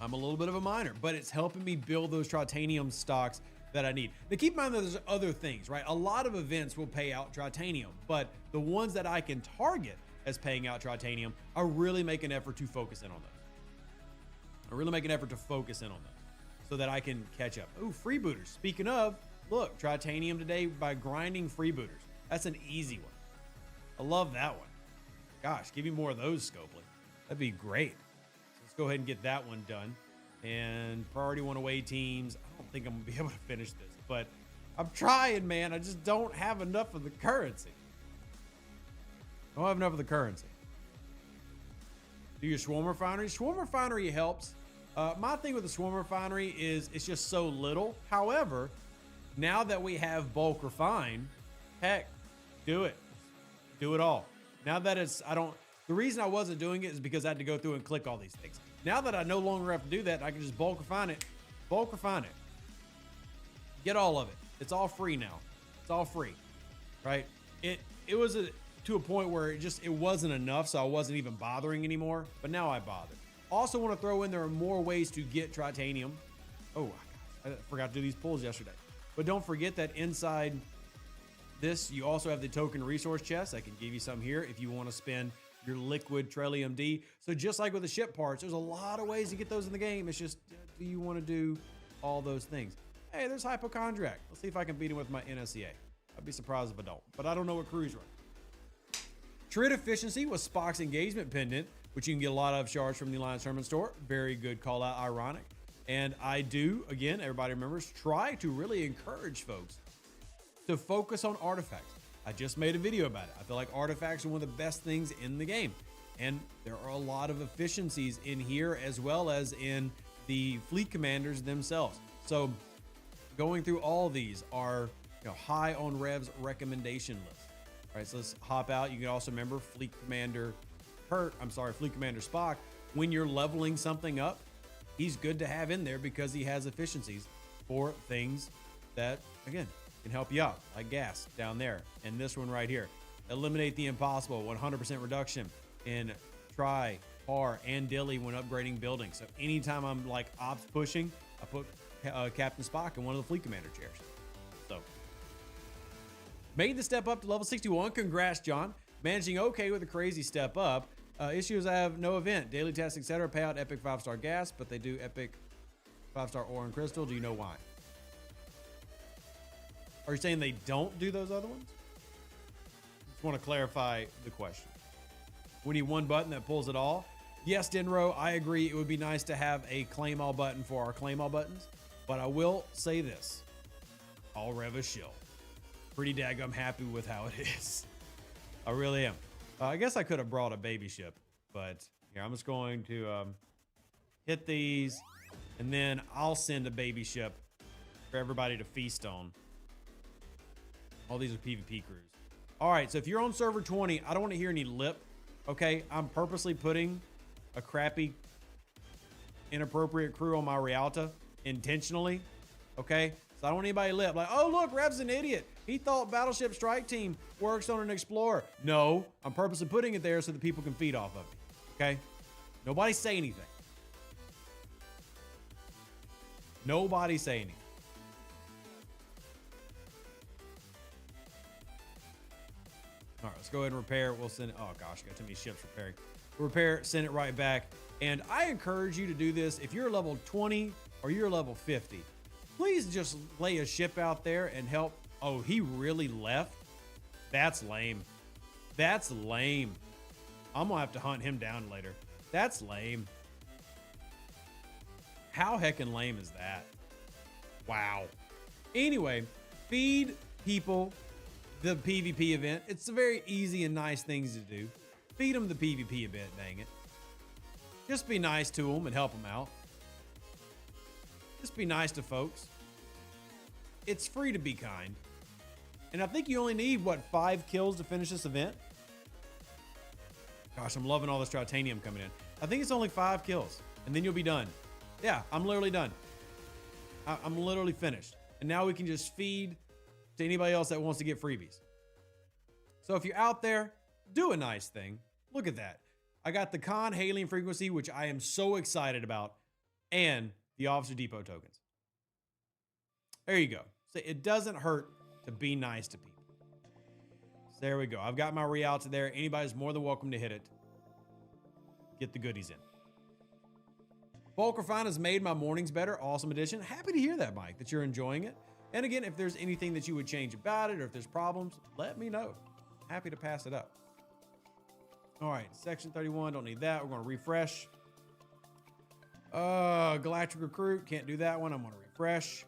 I'm a little bit of a miner, but it's helping me build those titanium stocks that I need. Now keep in mind that there's other things, right? A lot of events will pay out titanium, but the ones that I can target as paying out titanium, I really make an effort to focus in on those. I really make an effort to focus in on those so that I can catch up. Ooh, freebooters. Speaking of, look, titanium today by grinding freebooters. That's an easy one. I love that one. Gosh, give me more of those, Scopely. That'd be great. So let's go ahead and get that one done. And priority 1 away teams. I don't think I'm gonna be able to finish this, but I'm trying, man. I just don't have enough of the currency. I don't have enough of the currency. Do your swarm refinery. Swarm refinery helps. My thing with the swarm refinery is it's just so little. However, now that we have bulk refine, heck, do it. Do it all. Now that the reason I wasn't doing it is because I had to go through and click all these things. Now that I no longer have to do that, I can just bulk refine it. Bulk refine it. Get all of it. It's all free now. It's all free, right? It was to a point where it wasn't enough, so I wasn't even bothering anymore. But now I bother. Also want to throw in there are more ways to get titanium. Oh, I forgot to do these pulls yesterday. But don't forget that inside this, you also have the token resource chest. I can give you some here if you want to spend your liquid Trellium D. So just like with the ship parts, there's a lot of ways to get those in the game. It's just, do you want to do all those things? Hey, there's Hypochondriac. Let's see if I can beat him with my NSEA. I'd be surprised if I don't, but I don't know what crew's run. Trid Efficiency with Spock's Engagement Pendant, which you can get a lot of shards from the Alliance Tournament Store. Very good call out, ironic. And I do, again, everybody remembers, try to really encourage folks to focus on artifacts. I just made a video about it. I feel like artifacts are one of the best things in the game. And there are a lot of efficiencies in here as well as in the fleet commanders themselves. So going through all of these are high on Rev's recommendation list. All right, so let's hop out. You can also remember Fleet Commander Spock. When you're leveling something up, he's good to have in there because he has efficiencies for things that, again, can help you out, like gas down there. And this one right here, eliminate the impossible, 100% reduction in try, par, and dilly when upgrading buildings. So anytime I'm like ops pushing, I put Captain Spock in one of the Fleet Commander chairs. So made the step up to level 61. Congrats, John. Managing okay with a crazy step up. Issues: I have no event, daily tasks, etc. Pay out epic 5-star gas, but they do epic 5-star ore and crystal. Do you know why? Are you saying they don't do those other ones? Just want to clarify the question. We need one button that pulls it all. Yes, Denro, I agree. It would be nice to have a claim all button for our claim all buttons, but I will say this: I'll rev a shill. Pretty daggum happy with how it is. I really am. I guess I could have brought a baby ship, but here, I'm just going to hit these, and then I'll send a baby ship for everybody to feast on. All these are PvP crews. All right, so if you're on server 20, I don't want to hear any lip, okay? I'm purposely putting a crappy, inappropriate crew on my Rialta intentionally, okay? So I don't want anybody lip like, oh, look, Rev's an idiot. He thought Battleship Strike Team works on an Explorer. No, I'm purposely putting it there so that people can feed off of it, okay? Nobody say anything. Nobody say anything. All right, let's go ahead and repair. We'll send it. Oh gosh, got too many ships repairing. We'll repair, send it right back. And I encourage you to do this. If you're level 20 or you're level 50, please just lay a ship out there and help. Oh, he really left? That's lame. That's lame. I'm gonna have to hunt him down later. That's lame. How heckin' lame is that? Wow. Anyway, feed people the PvP event. It's a very easy and nice things to do. Feed them the PvP event, dang it. Just be nice to them and help them out. Just be nice to folks. It's free to be kind. And I think you only need, what, 5 kills to finish this event? Gosh, I'm loving all this titanium coming in. I think it's only 5 kills, and then you'll be done. Yeah, I'm literally done. I'm literally finished. And now we can just feed to anybody else that wants to get freebies. So if you're out there, do a nice thing. Look at that. I got the Con Hailing frequency, which I am so excited about, and the Officer Depot tokens. There you go. So it doesn't hurt to be nice to people. So there we go. I've got my Rialta there. Anybody's more than welcome to hit it. Get the goodies in. Bulk Refine has made my mornings better. Awesome addition. Happy to hear that, Mike, that you're enjoying it. And again, if there's anything that you would change about it or if there's problems, let me know. Happy to pass it up. All right, section 31, don't need that. We're going to refresh. Galactic Recruit, can't do that one. I'm going to refresh.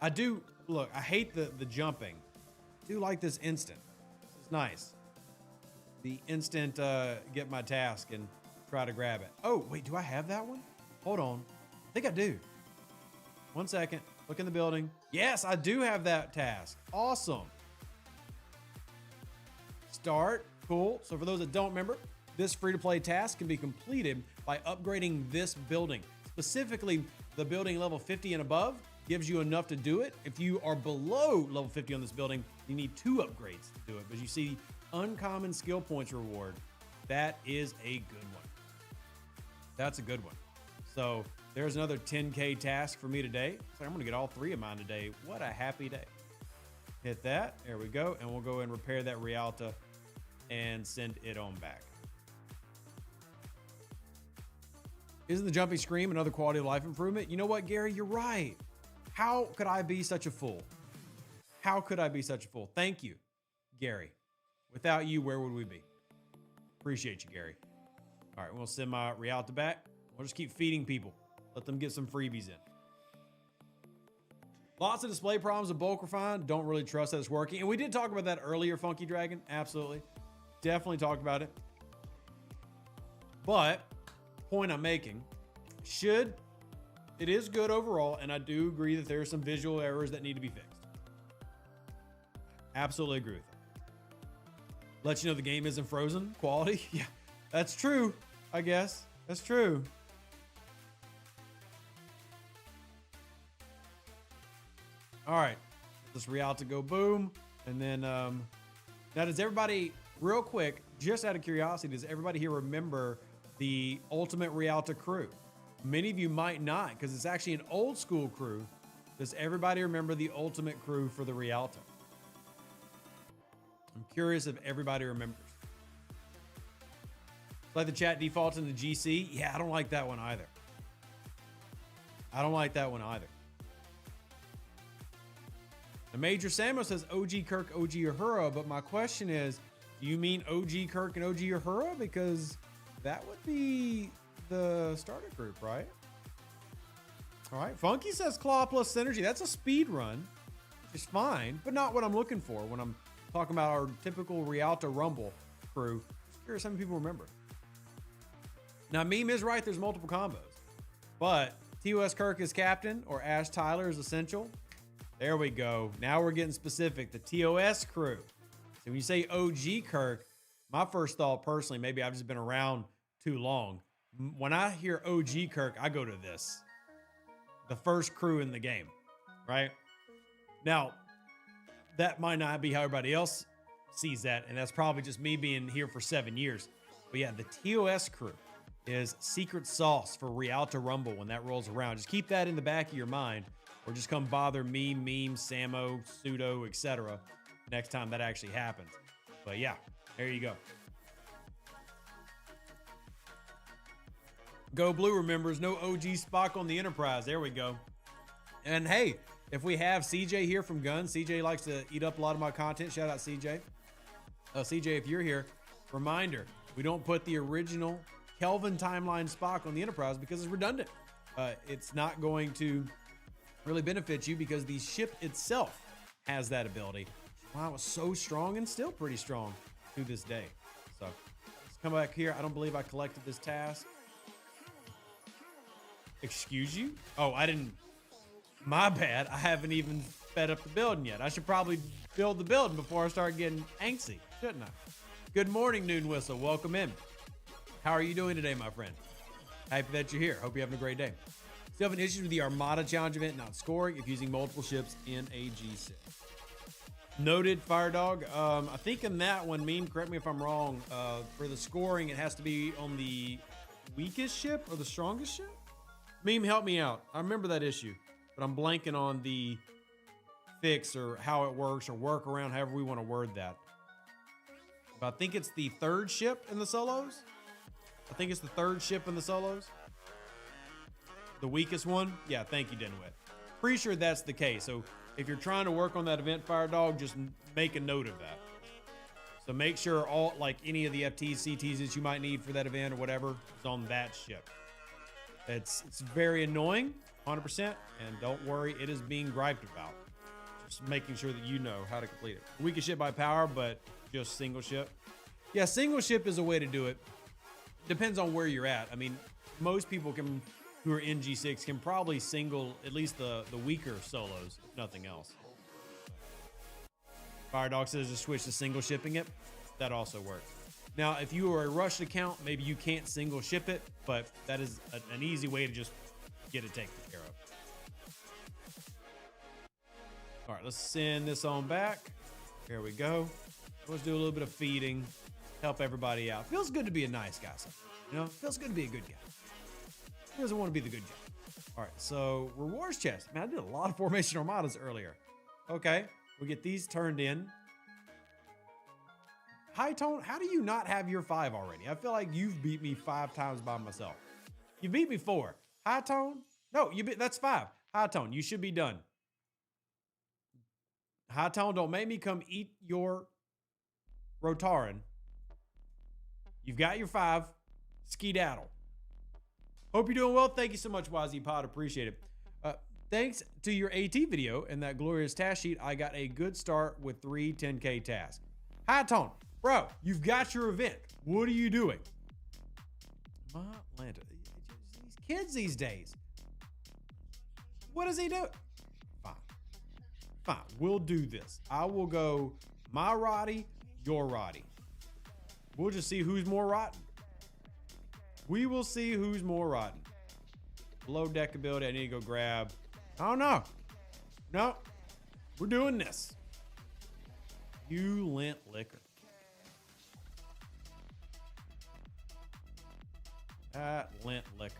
I do, look, I hate the jumping. I do like this instant. It's nice. The instant get my task and try to grab it. Oh, wait, do I have that one? Hold on. I think I do. 1 second. Look in the building. Yes, I do have that task. Awesome. Start. Cool. So for those that don't remember, this free-to-play task can be completed by upgrading this building. Specifically, the building level 50 and above gives you enough to do it. If you are below level 50 on this building, you need 2 upgrades to do it. But you see, uncommon skill points reward. That is a good one. That's a good one. So there's another 10K task for me today. So I'm going to get all 3 of mine today. What a happy day. Hit that. There we go. And we'll go and repair that Rialta and send it on back. Isn't the jumping scream another quality of life improvement? You know what, Gary? You're right. How could I be such a fool? How could I be such a fool? Thank you, Gary. Without you, where would we be? Appreciate you, Gary. All right, we'll send my Rialta back. We'll just keep feeding people. Let them get some freebies in. Lots of display problems with bulk refine. Don't really trust that it's working. And we did talk about that earlier, Funky Dragon. Absolutely. Definitely talked about it. But point I'm making, it is good overall, and I do agree that there are some visual errors that need to be fixed. Absolutely agree with that. Let you know the game isn't frozen. Quality? Yeah, that's true, I guess. That's true. All right, this Rialto go boom. And then, now does everybody, real quick, just out of curiosity, does everybody here remember the Ultimate Rialto crew? Many of you might not, because it's actually an old school crew. Does everybody remember the Ultimate crew for the Rialto? I'm curious if everybody remembers. Like the chat defaults into GC. Yeah, I don't like that one either. I don't like that one either. The Major Samo says OG Kirk, OG Uhura, but my question is, do you mean OG Kirk and OG Uhura? Because that would be the starter group, right? All right, Funky says Claw plus Synergy. That's a speed run, which is fine, but not what I'm looking for when I'm talking about our typical Rialto Rumble crew. Just curious how many people remember. Now, Meme is right, there's multiple combos, but TOS Kirk is captain or Ash Tyler is essential. There we go. Now we're getting specific. The TOS crew. So when you say OG Kirk, my first thought personally, maybe I've just been around too long. When I hear OG Kirk, I go to this. The first crew in the game, right? Now, that might not be how everybody else sees that, and that's probably just me being here for 7 years. But yeah, the TOS crew is secret sauce for Rialto Rumble when that rolls around. Just keep that in the back of your mind, or just come bother me, Meme, Samo, Pseudo, etc. next time that actually happens. But yeah, there you go. Go Blue remembers no OG Spock on the Enterprise. There we go. And hey, if we have CJ here from Guns, CJ likes to eat up a lot of my content. Shout out CJ. CJ, if you're here, reminder, we don't put the original Kelvin timeline Spock on the Enterprise because it's redundant. It's not going to really benefit you because the ship itself has that ability. Wow, it was so strong and still pretty strong to this day. So let's come back here. I don't believe I collected this task. Excuse you? Oh, I didn't. My bad. I haven't even fed up the building yet. I should probably build the building before I start getting angsty, shouldn't I? Good morning, Noon Whistle. Welcome in. How are you doing today, my friend? Happy that you're here. Hope you're having a great day. Still having issues with the Armada Challenge event not scoring if using multiple ships in a G6. Noted, Fire Dog. I think in that one, Meme, correct me if I'm wrong, for the scoring, it has to be on the weakest ship or the strongest ship? Meme, help me out. I remember that issue, but I'm blanking on the fix or how it works or workaround, however we want to word that. But I think it's the third ship in the solos. I think it's the third ship in the solos. The weakest one? Yeah, thank you, Denwit. Pretty sure that's the case. So if you're trying to work on that event, Fire Dog, just make a note of that. So make sure all, like any of the FTs, CTs that you might need for that event or whatever is on that ship. It's very annoying, 100%, and don't worry, it is being griped about. Just making sure that you know how to complete it. Weakest ship by power, but just single ship. Yeah, single ship is a way to do it. Depends on where you're at. I mean, most people who are in G6 can probably single at least the weaker solos, if nothing else. Fire Dog says to switch to single shipping it. That also works. Now, if you are a rushed account, maybe you can't single ship it, but that is an easy way to just get it taken care of. All right, let's send this on back. Here we go. Let's do a little bit of feeding, help everybody out. Feels good to be a nice guy sometimes, you know? Feels good to be a good guy. Who doesn't want to be the good guy? All right, so rewards chest. Man, I did a lot of formation armadas earlier. Okay, we get these turned in. High Tone, how do you not have your 5 already? I feel like you've beat me 5 times by myself. You beat me 4. High Tone? No, that's 5. High Tone, you should be done. High Tone, don't make me come eat your Rotaran. You've got your 5. Skedaddle. Hope you're doing well. Thank you so much, YZ Pod. Appreciate it. Thanks to your AT video and that glorious task sheet, I got a good start with 3 10K tasks. Hi, Tone. Bro, you've got your event. What are you doing? My Atlanta. These kids these days. What does he do? Fine. Fine. We'll do this. I will go my Roddy, your Roddy. We'll just see who's more rotten. We will see who's more rotten. Below deck ability, I need to go grab. Oh no. No. We're doing this. You lint liquor. That lint liquor.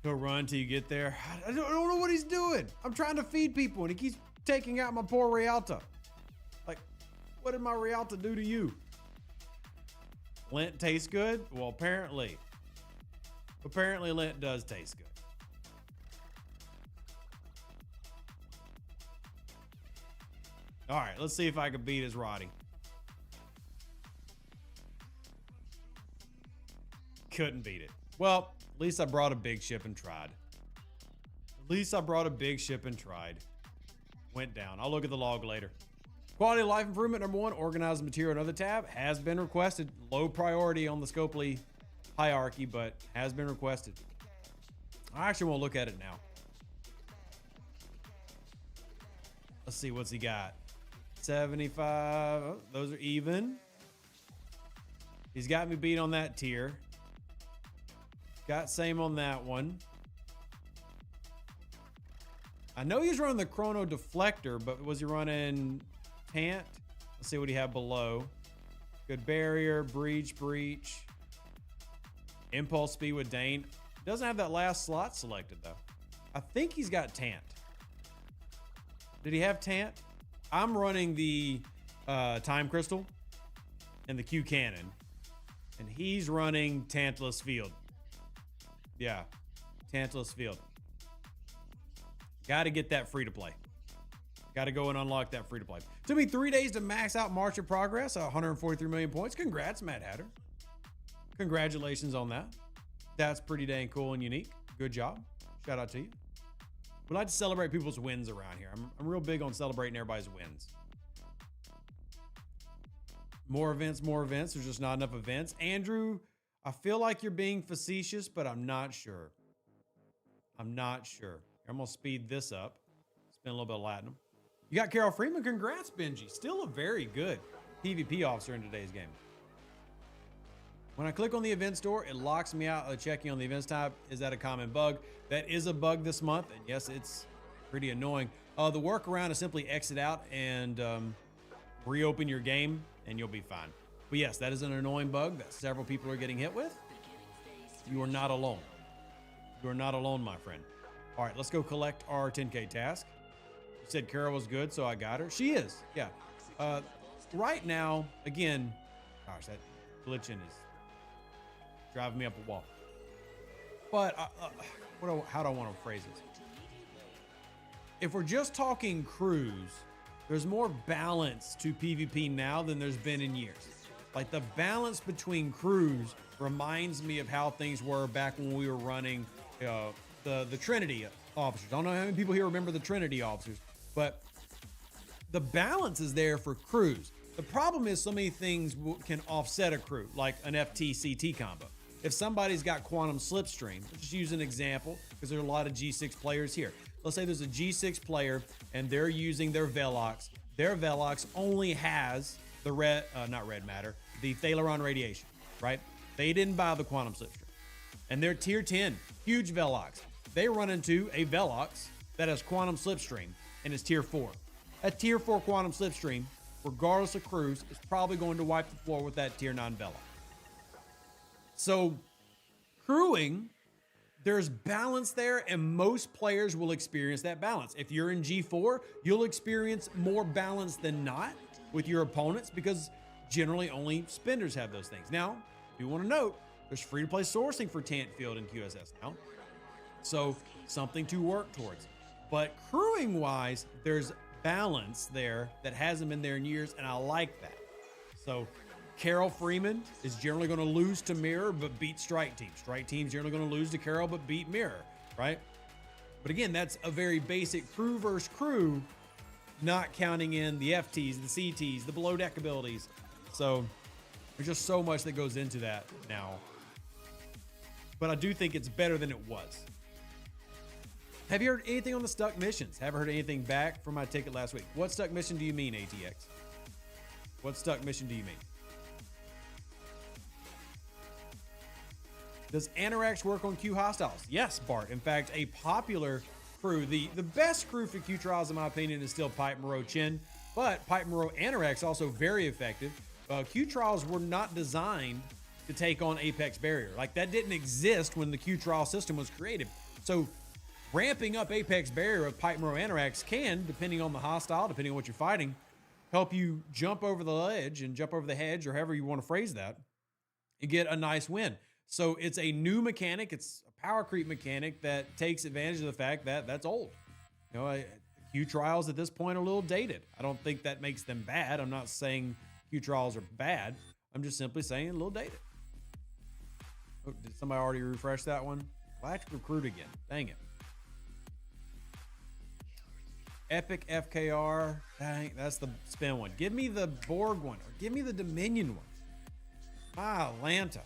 Go run till you get there. I don't know what he's doing. I'm trying to feed people and he keeps taking out my poor Rialta. Like, what did my Rialta do to you? Lint tastes good? Well, apparently lint does taste good. All right, let's see if I can beat his Roddy. Couldn't beat it. Well, at least I brought a big ship and tried. Went down. I'll look at the log later. Quality of life improvement, number 1, organize material, another tab, has been requested. Low priority on the Scopely hierarchy, but has been requested. I actually won't look at it now. Let's see, what's he got? 75, oh, those are even. He's got me beat on that tier. Got same on that one. I know he's running the Chrono Deflector, but was he running Tant? Let's see what he had below. Good barrier, breach. Impulse speed with Dane. Doesn't have that last slot selected though. I think he's got Tant. Did he have Tant? I'm running the Time Crystal and the Q Cannon, and he's running Tantalus Field. Yeah, Tantalus Field. Got to get that free to play. Got to go and unlock that free to play. Took me 3 days to max out March of Progress, 143 million points. Congrats, Mad Hatter. Congratulations on that. That's pretty dang cool and unique. Good job. Shout out to you. We like to celebrate people's wins around here. I'm real big on celebrating everybody's wins. More events. There's just not enough events. Andrew, I feel like you're being facetious, but I'm not sure. I'm going to speed this up. Spend a little bit of Latinum. You got Carol Freeman. Congrats, Benji. Still a very good PvP officer in today's game. When I click on the event store, it locks me out of checking on the events tab. Is that a common bug? That is a bug this month, and yes, it's pretty annoying. The workaround is simply exit out and reopen your game, and you'll be fine. But yes, that is an annoying bug that several people are getting hit with. You are not alone. You are not alone, my friend. All right, let's go collect our 10K task. You said Carol was good, so I got her. She is, yeah. Right now, again, gosh, that glitching is driving me up a wall. But how do I want to phrase this? If we're just talking crews, there's more balance to PvP now than there's been in years. Like the balance between crews reminds me of how things were back when we were running the Trinity officers. I don't know how many people here remember the Trinity officers, but the balance is there for crews. The problem is so many things can offset a crew, like an FT-CT combo. If somebody's got Quantum Slipstream, let's just use an example because there are a lot of G6 players here. Let's say there's a G6 player and they're using their Velox. Their Velox only has the the Thaleron radiation, right? They didn't buy the Quantum Slipstream. And they're tier 10, huge Velox. They run into a Velox that has Quantum Slipstream and is tier 4. A tier 4 Quantum Slipstream, regardless of crews, is probably going to wipe the floor with that tier 9 Velox. So crewing, there's balance there, and most players will experience that balance. If you're in G4, you'll experience more balance than not with your opponents because generally only spenders have those things. Now, if you want to note, there's free-to-play sourcing for Tant Field and QSS now. So something to work towards. But crewing-wise, there's balance there that hasn't been there in years, and I like that. So Carol Freeman is generally going to lose to Mirror but beat Strike Team. Strike Team's generally going to lose to Carol but beat Mirror, right? But again, that's a very basic crew versus crew, not counting in the FTs, the CTs, the below deck abilities. So there's just so much that goes into that now. But I do think it's better than it was. Have you heard anything on the stuck missions? Haven't heard anything back from my ticket last week. What stuck mission do you mean, ATX? What stuck mission do you mean? Does Anorax work on Q hostiles? Yes, Bart. In fact, a popular crew, the best crew for Q trials, in my opinion, is still Pipe Moreau Chin. But Pipe Moreau Anorax also very effective. Q trials were not designed to take on Apex Barrier. Like, that didn't exist when the Q trial system was created. So ramping up Apex Barrier with Pipe Moreau Anorax can, depending on the hostile, depending on what you're fighting, help you jump over the ledge and jump over the hedge, or however you want to phrase that, and get a nice win. So it's a new mechanic. It's a power creep mechanic that takes advantage of the fact that that's old. You know, Q trials at this point are a little dated. I don't think that makes them bad. I'm not saying Q trials are bad. I'm just simply saying a little dated. Oh, did somebody already refresh that one? Black recruit again. Dang it. Epic FKR. Dang, that's the spin one. Give me the Borg one, or give me the Dominion one. My Atlanta.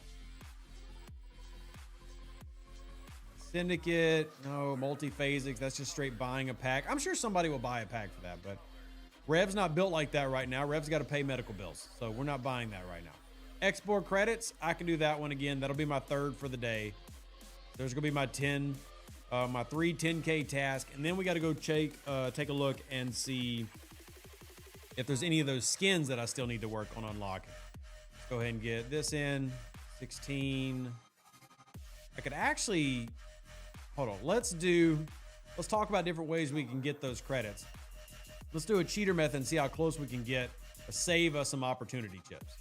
Syndicate, no, multi-phasics, that's just straight buying a pack. I'm sure somebody will buy a pack for that, but Rev's not built like that right now. Rev's got to pay medical bills, so we're not buying that right now. Export credits, I can do that one again. That'll be my third for the day. There's gonna be my 10, my 3 10K task, and then we got to go take a look and see if there's any of those skins that I still need to work on unlocking. Let's go ahead and get this in, 16. I could actually... Hold on, let's talk about different ways we can get those credits. Let's do a cheater method and see how close we can get to save us some opportunity chips.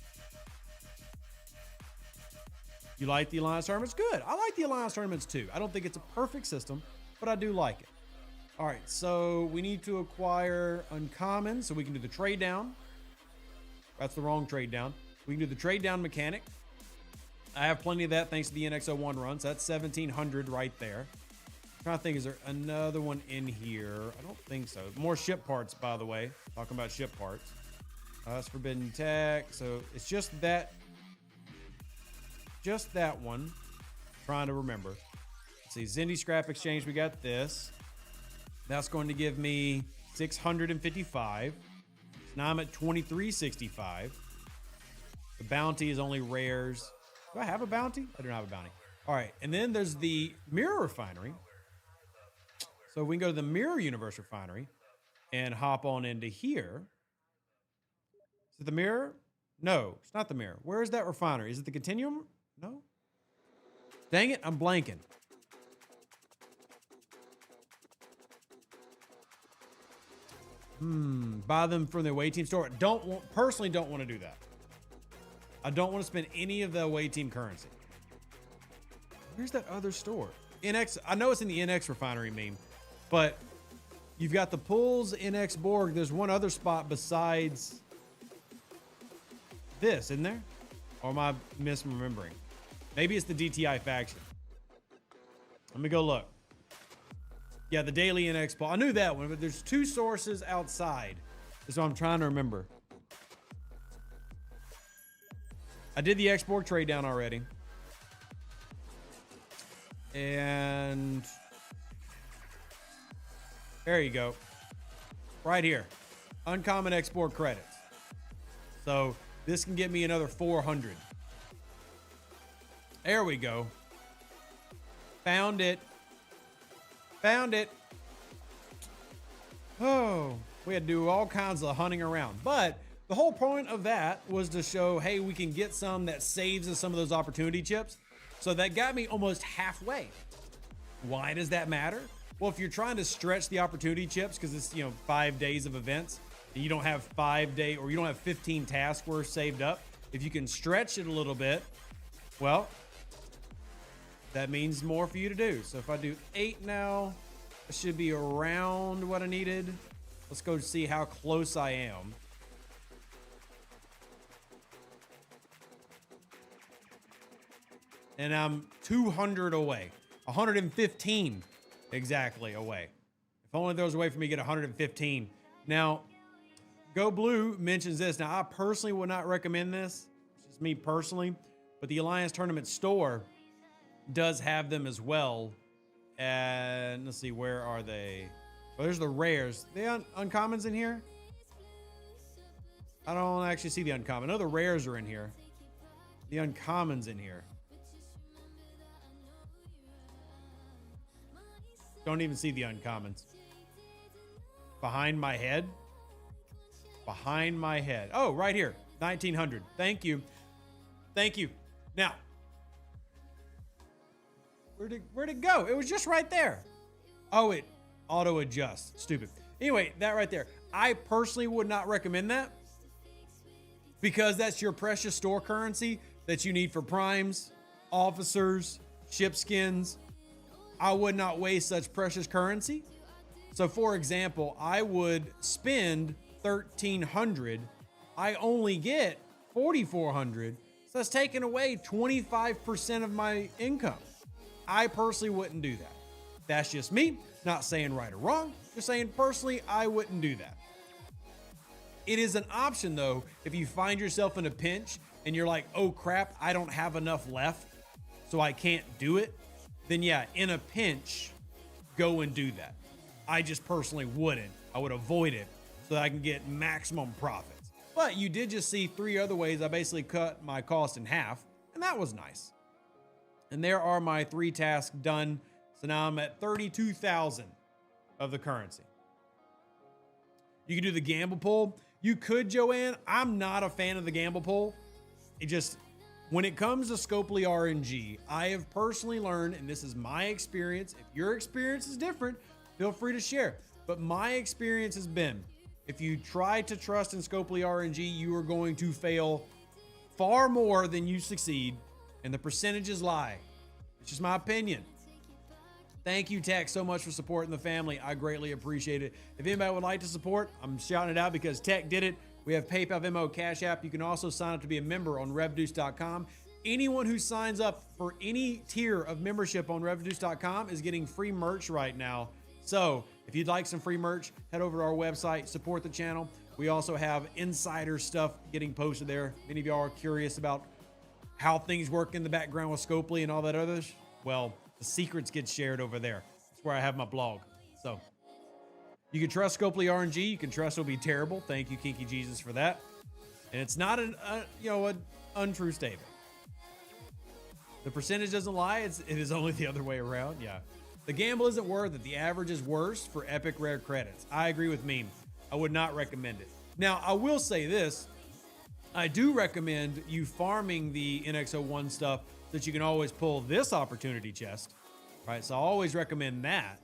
You like the Alliance tournaments? Good. I like the Alliance tournaments too. I don't think it's a perfect system, but I do like it. All right, so we need to acquire uncommon so we can do the trade down. That's the wrong trade down. We can do the trade down mechanic. I have plenty of that thanks to the NX01 runs. That's 1,700 right there. I'm trying to think, is there another one in here? I don't think so. More ship parts, by the way. Talking about ship parts. That's Forbidden Tech. So it's just that one. Trying to remember. Let's see, Zindi Scrap Exchange, we got this. That's going to give me 655. So now I'm at 2365. The bounty is only rares. Do I have a bounty? I do not have a bounty. All right, and then there's the Mirror Refinery. So we can go to the Mirror Universe Refinery and hop on into here. Is it the Mirror? No, it's not the Mirror. Where is that refinery? Is it the Continuum? No? Dang it, I'm blanking. Buy them from the away team store. Personally don't want to do that. I don't want to spend any of the away team currency. Where's that other store? NX, I know it's in the NX refinery meme, but you've got the Pools, NX Borg. There's one other spot besides this, isn't there? Or am I misremembering? Maybe it's the DTI faction. Let me go look. Yeah, the Daily NX Pool. I knew that one, but there's two sources outside. That's what I'm trying to remember. I did the export trade down already. And there you go. Right here. Uncommon export credits. So this can get me another 400. There we go. Found it. Found it. Oh, we had to do all kinds of hunting around. But the whole point of that was to show, hey, we can get some that saves us some of those opportunity chips. So that got me almost halfway. Why does that matter? Well, if you're trying to stretch the opportunity chips, because it's, 5 days of events, and you don't have 5 day, or you don't have 15 tasks worth saved up, if you can stretch it a little bit, well, that means more for you to do. So if I do 8 now, I should be around what I needed. Let's go see how close I am. And I'm 200 away, 115 exactly away. If only there was a way for me to get 115. Now, Go Blue mentions this. Now, I personally would not recommend this. It's just me personally. But the Alliance Tournament store does have them as well. And let's see, where are they? Well, there's the rares. The uncommons in here? I don't actually see the uncommon. I know the rares are in here. The uncommons in here. Don't even see the uncommons. Behind my head? Behind my head. Oh, right here. 1900. Thank you. Thank you. Now, where'd it go? It was just right there. Oh, it auto adjusts. Stupid. Anyway, that right there. I personally would not recommend that because that's your precious store currency that you need for primes, officers, ship skins. I would not waste such precious currency. So for example, I would spend 1,300. I only get 4,400. So that's taking away 25% of my income. I personally wouldn't do that. That's just me, not saying right or wrong, just saying personally, I wouldn't do that. It is an option though, if you find yourself in a pinch and you're like, oh crap, I don't have enough left, so I can't do it. Then yeah, in a pinch, go and do that. I just personally wouldn't. I would avoid it so that I can get maximum profits. But you did just see 3 other ways I basically cut my cost in half, and that was nice. And there are my 3 tasks done. So now I'm at 32,000 of the currency. You can do the gamble pull. You could, Joanne. I'm not a fan of the gamble pull. It just, when it comes to Scopely RNG, I have personally learned, and this is my experience. If your experience is different, feel free to share. But my experience has been, if you try to trust in Scopely RNG, you are going to fail far more than you succeed, and the percentages lie. It's just my opinion. Thank you, Tech, so much for supporting the family. I greatly appreciate it. If anybody would like to support, I'm shouting it out because Tech did it. We have PayPal, Venmo, Cash App. You can also sign up to be a member on RevDuce.com. Anyone who signs up for any tier of membership on RevDuce.com is getting free merch right now. So if you'd like some free merch, head over to our website, support the channel. We also have insider stuff getting posted there. Many of y'all are curious about how things work in the background with Scopely and all that others. Well, the secrets get shared over there. That's where I have my blog. So you can trust Scopely RNG. You can trust it'll be terrible. Thank you, Kinky Jesus, for that. And it's not an untrue statement. The percentage doesn't lie. It is only the other way around. Yeah. The gamble isn't worth it. The average is worse for epic rare credits. I agree with Meme. I would not recommend it. Now, I will say this. I do recommend you farming the NX01 stuff so that you can always pull this opportunity chest. Right? So I always recommend that,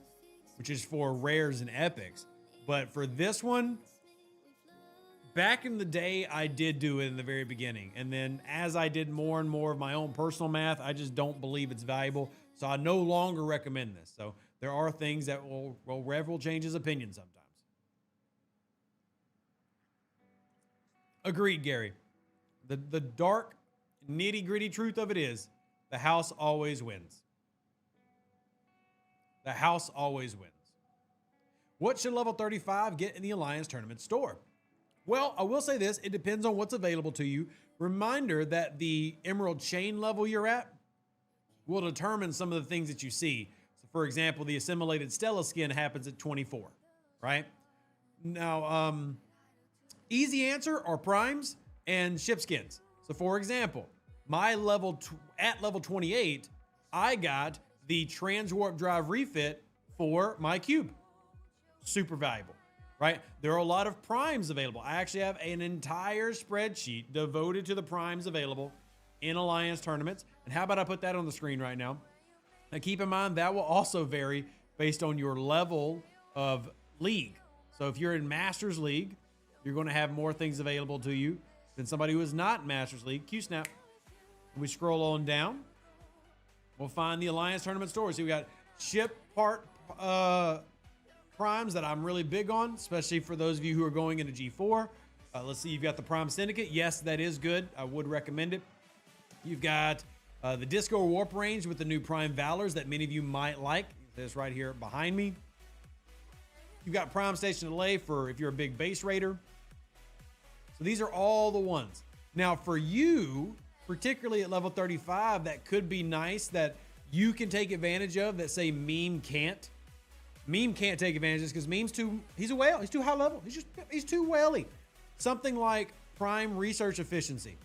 which is for rares and epics. But for this one, back in the day, I did do it in the very beginning. And then as I did more and more of my own personal math, I just don't believe it's valuable. So I no longer recommend this. So there are things that Rev will change his opinion sometimes. Agreed, Gary. The dark, nitty-gritty truth of it is the house always wins. The house always wins. What should level 35 get in the Alliance Tournament store? Well, I will say this. It depends on what's available to you. Reminder that the Emerald Chain level you're at will determine some of the things that you see. So for example, the assimilated Stella skin happens at 24, right? Now, easy answer are primes and ship skins. So for example, my at level 28, I got the Transwarp Drive refit for my cube. Super valuable, right? There are a lot of primes available. I actually have an entire spreadsheet devoted to the primes available in Alliance tournaments. And how about I put that on the screen right now? Now keep in mind that will also vary based on your level of league. So if you're in Masters League, you're going to have more things available to you than somebody who is not in Masters League. Q-Snap. We scroll on down. We'll find the Alliance Tournament store. So we got ship part primes that I'm really big on, especially for those of you who are going into G4. Let's see, you've got the Prime Syndicate. Yes, that is good. I would recommend it. You've got the Disco Warp range with the new Prime Valors that many of you might like. This right here behind me. You've got Prime Station Delay for if you're a big base raider. So these are all the ones. Now for you, particularly at level 35, that could be nice that you can take advantage of that say Meme can't. Meme can't take advantage of this because Meme's he's a whale. He's too high level. He's too whaley. Something like Prime Research Efficiency,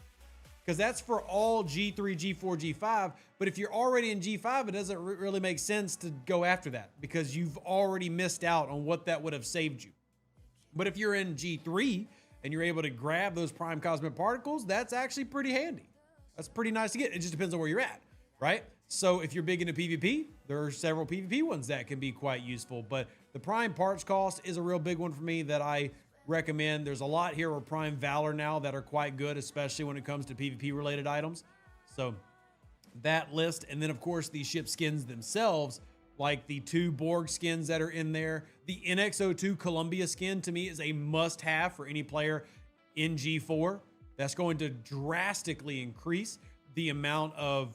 because that's for all G3, G4, G5. But if you're already in G5, it doesn't really make sense to go after that because you've already missed out on what that would have saved you. But if you're in G3 and you're able to grab those Prime Cosmic Particles, that's actually pretty handy. That's pretty nice to get. It just depends on where you're at, right? So if you're big into PvP, there are several PvP ones that can be quite useful, but the Prime Parts Cost is a real big one for me that I recommend. There's a lot here with Prime Valor now that are quite good, especially when it comes to PvP related items. So that list, and then of course the ship skins themselves, like the 2 Borg skins that are in there. The NX-02 Columbia skin to me is a must-have for any player in G4. That's going to drastically increase the amount of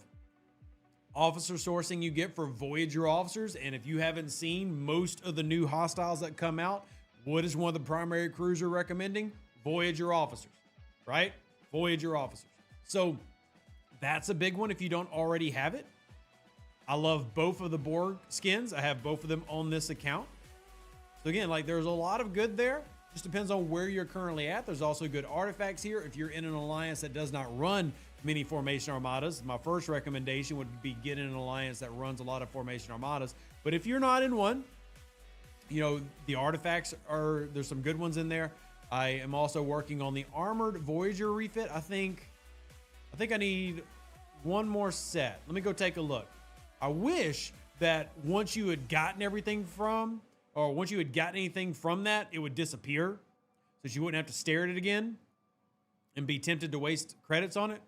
officer sourcing you get for Voyager officers. And if you haven't seen most of the new hostiles that come out, what is one of the primary crews you're recommending? Voyager officers, right? Voyager officers. So that's a big one if you don't already have it. I love both of the Borg skins. I have both of them on this account. So again, like there's a lot of good there. Just depends on where you're currently at. There's also good artifacts here. If you're in an alliance that does not run many formation armadas, my first recommendation would be get in an alliance that runs a lot of formation armadas. But if you're not in one, you know, the artifacts there's some good ones in there. I am also working on the armored Voyager refit. I think I need one more set. Let me go take a look. I wish that once you had gotten anything from that, it would disappear so that you wouldn't have to stare at it again and be tempted to waste credits on it.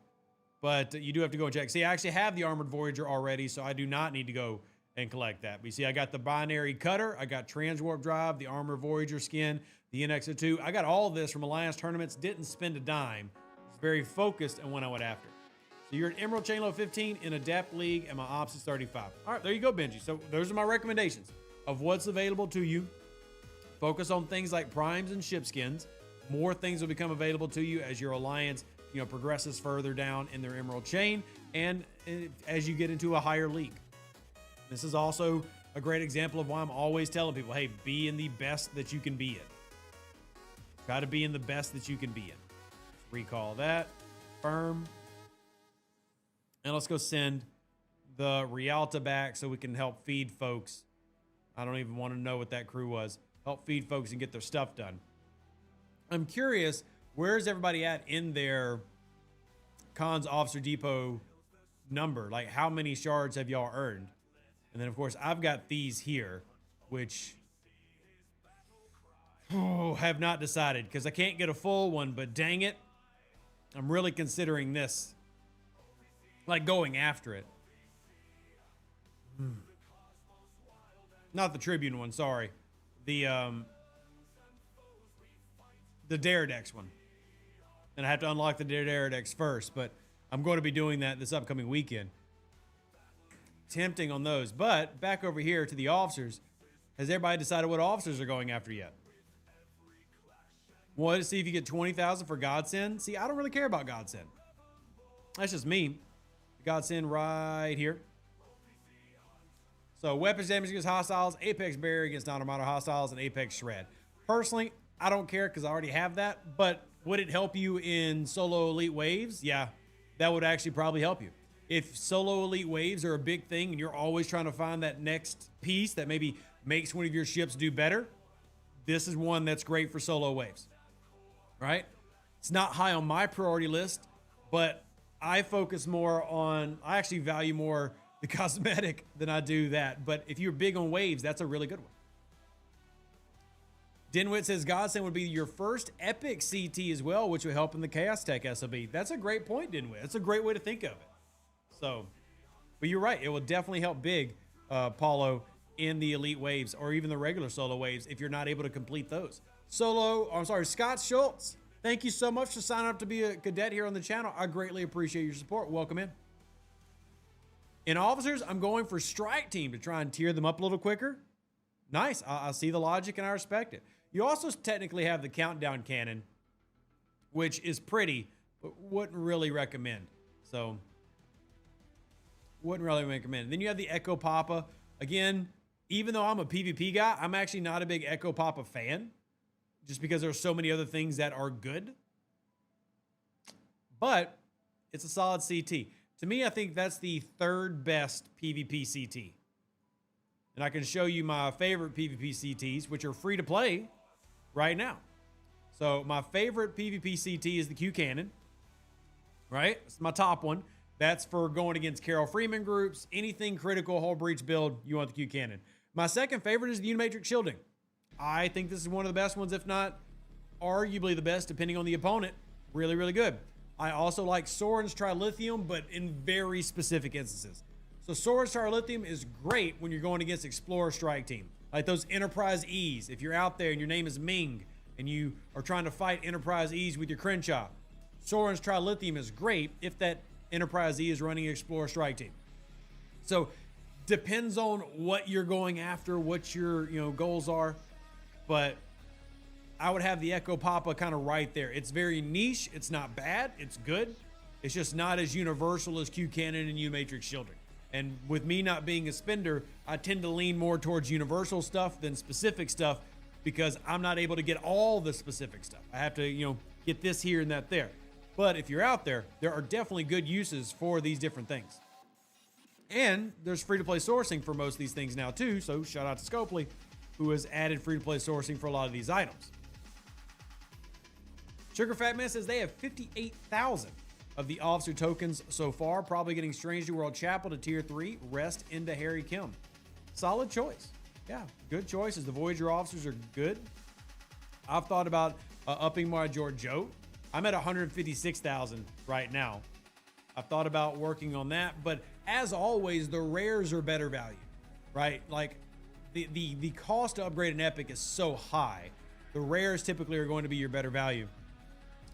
But you do have to go and check. See, I actually have the armored Voyager already, so I do not need to go and collect that. But you see, I got the binary cutter, I got transwarp drive, the armored Voyager skin, the NX-02. I got all this from Alliance tournaments, didn't spend a dime. Was very focused on what I went after. So you're at Emerald Chain level 15 in Adept League, and my ops is 35. All right, there you go, Benji. So those are my recommendations of what's available to you. Focus on things like primes and ship skins. More things will become available to you as your alliance, you know, progresses further down in their Emerald Chain and as you get into a higher league. This is also a great example of why I'm always telling people, hey, be in the best that you can be in. Try to be in the best that you can be in. Recall that. Firm. And let's go send the Rialta back so we can help feed folks. I don't even want to know what that crew was. Help feed folks and get their stuff done. I'm curious, where's everybody at in their Cons Officer Depot number? Like, how many shards have y'all earned? And then, of course, I've got these here, which have not decided because I can't get a full one, but dang it, I'm really considering this, like going after it. Not the Tribune one, sorry. The Daredex one. And I have to unlock the Daredex first, but I'm going to be doing that this upcoming weekend. Tempting on those. But back over here to the officers. Has everybody decided what officers are going after yet? Want to see if you get 20,000 for Godsend? See, I don't really care about Godsend. That's just me. Godsend right here. So weapons damage against hostiles, Apex barrier against non-armada hostiles, and Apex shred. Personally, I don't care because I already have that. But would it help you in solo elite waves? Yeah, that would actually probably help you. If solo elite waves are a big thing and you're always trying to find that next piece that maybe makes one of your ships do better, this is one that's great for solo waves, right? It's not high on my priority list, but I focus more on, I actually value more the cosmetic than I do that. But if you're big on waves, that's a really good one. Dinwit says Godsend would be your first epic CT as well, which would help in the Chaos Tech SOB. That's a great point, Dinwit. That's a great way to think of it. So, but you're right. It will definitely help big, Paulo, in the elite waves or even the regular solo waves if you're not able to complete those. Scott Schultz, thank you so much for signing up to be a cadet here on the channel. I greatly appreciate your support. Welcome in. In officers, I'm going for strike team to try and tier them up a little quicker. Nice. I see the logic and I respect it. You also technically have the countdown cannon, which is pretty, but wouldn't really recommend. So, wouldn't really recommend. Then you have the Echo Papa. Again, even though I'm a PvP guy, I'm actually not a big Echo Papa fan, just because there's so many other things that are good. But it's a solid CT. To me, I think that's the third best PvP CT. And I can show you my favorite PvP CTs, which are free to play right now. So my favorite PvP CT is the Q Cannon, right? It's my top one. That's for going against Carol Freeman groups. Anything critical, whole breach build, you want the Q Cannon. My second favorite is the Unimatrix Shielding. I think this is one of the best ones, if not arguably the best, depending on the opponent. Really, really good. I also like Soren's Trilithium, but in very specific instances. So Soren's Trilithium is great when you're going against Explorer Strike Team. Like those Enterprise E's. If you're out there and your name is Ming, and you are trying to fight Enterprise E's with your Crenshaw, Soren's Trilithium is great if that Enterprise E is running Explorer Strike Team. So depends on what you're going after, what your goals are, but I would have the Echo Papa kind of right there. It's very niche. It's not bad. It's good. It's just not as universal as Q Cannon and Unimatrix Shielding. And with me not being a spender, I tend to lean more towards universal stuff than specific stuff because I'm not able to get all the specific stuff. I have to, get this here and that there. But if you're out there, there are definitely good uses for these different things. And there's free-to-play sourcing for most of these things now too. So shout out to Scopely, who has added free-to-play sourcing for a lot of these items. Sugar Fat Man says they have 58,000 of the officer tokens so far, probably getting Strange New World Chapel to tier 3, rest into Harry Kim. Solid choice. Yeah, good choices. The Voyager officers are good. I've thought about upping my George Joe. I'm at 156,000 right now. I've thought about working on that, but as always, the rares are better value, right? Like the cost to upgrade an epic is so high. The rares typically are going to be your better value.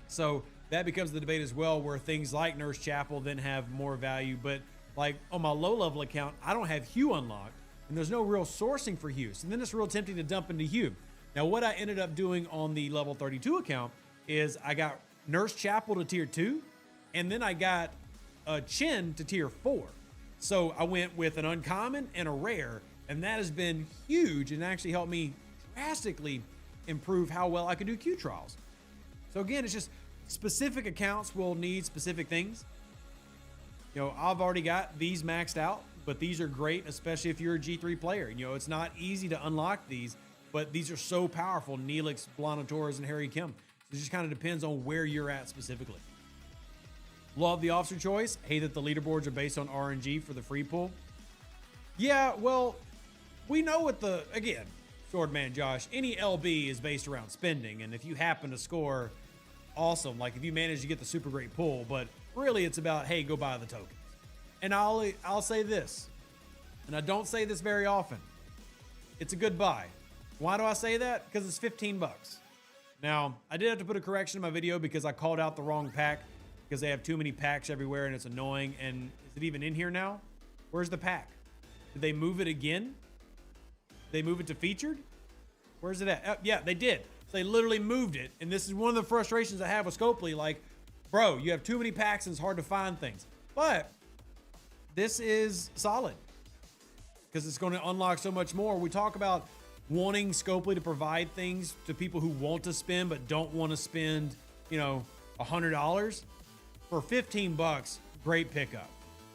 So that becomes the debate as well, where things like Nurse Chapel then have more value. But like on my low level account, I don't have Hue unlocked and there's no real sourcing for Hue. So then it's real tempting to dump into Hue. Now, what I ended up doing on the level 32 account is I got Nurse Chapel to tier 2 and then I got a Chin to tier 4. So I went with an uncommon and a rare, and that has been huge and actually helped me drastically improve how well I can do Q trials. So again, it's just specific accounts will need specific things. I've already got these maxed out, but these are great, especially if you're a G3 player. It's not easy to unlock these, but these are so powerful. Neelix, Blana Torres, and Harry Kim. So it just kind of depends on where you're at specifically. Love the officer choice. Hate that the leaderboards are based on RNG for the free pool. Yeah, well, we know what again, Swordman Josh, any LB is based around spending. And if you happen to score, awesome. Like if you manage to get the super great pull, but really it's about, hey, go buy the tokens. And I'll say this, and I don't say this very often. It's a good buy. Why do I say that? Because it's 15 bucks. Now, I did have to put a correction in my video because I called out the wrong pack because they have too many packs everywhere and it's annoying. And is it even in here now? Where's the pack? Did they move it again? They move it to featured? Where's it at? Yeah, they did. So they literally moved it. And this is one of the frustrations I have with Scopely. Like, bro, you have too many packs and it's hard to find things. But this is solid because it's going to unlock so much more. We talk about wanting Scopely to provide things to people who want to spend but don't want to spend, $100. For 15 bucks, great pickup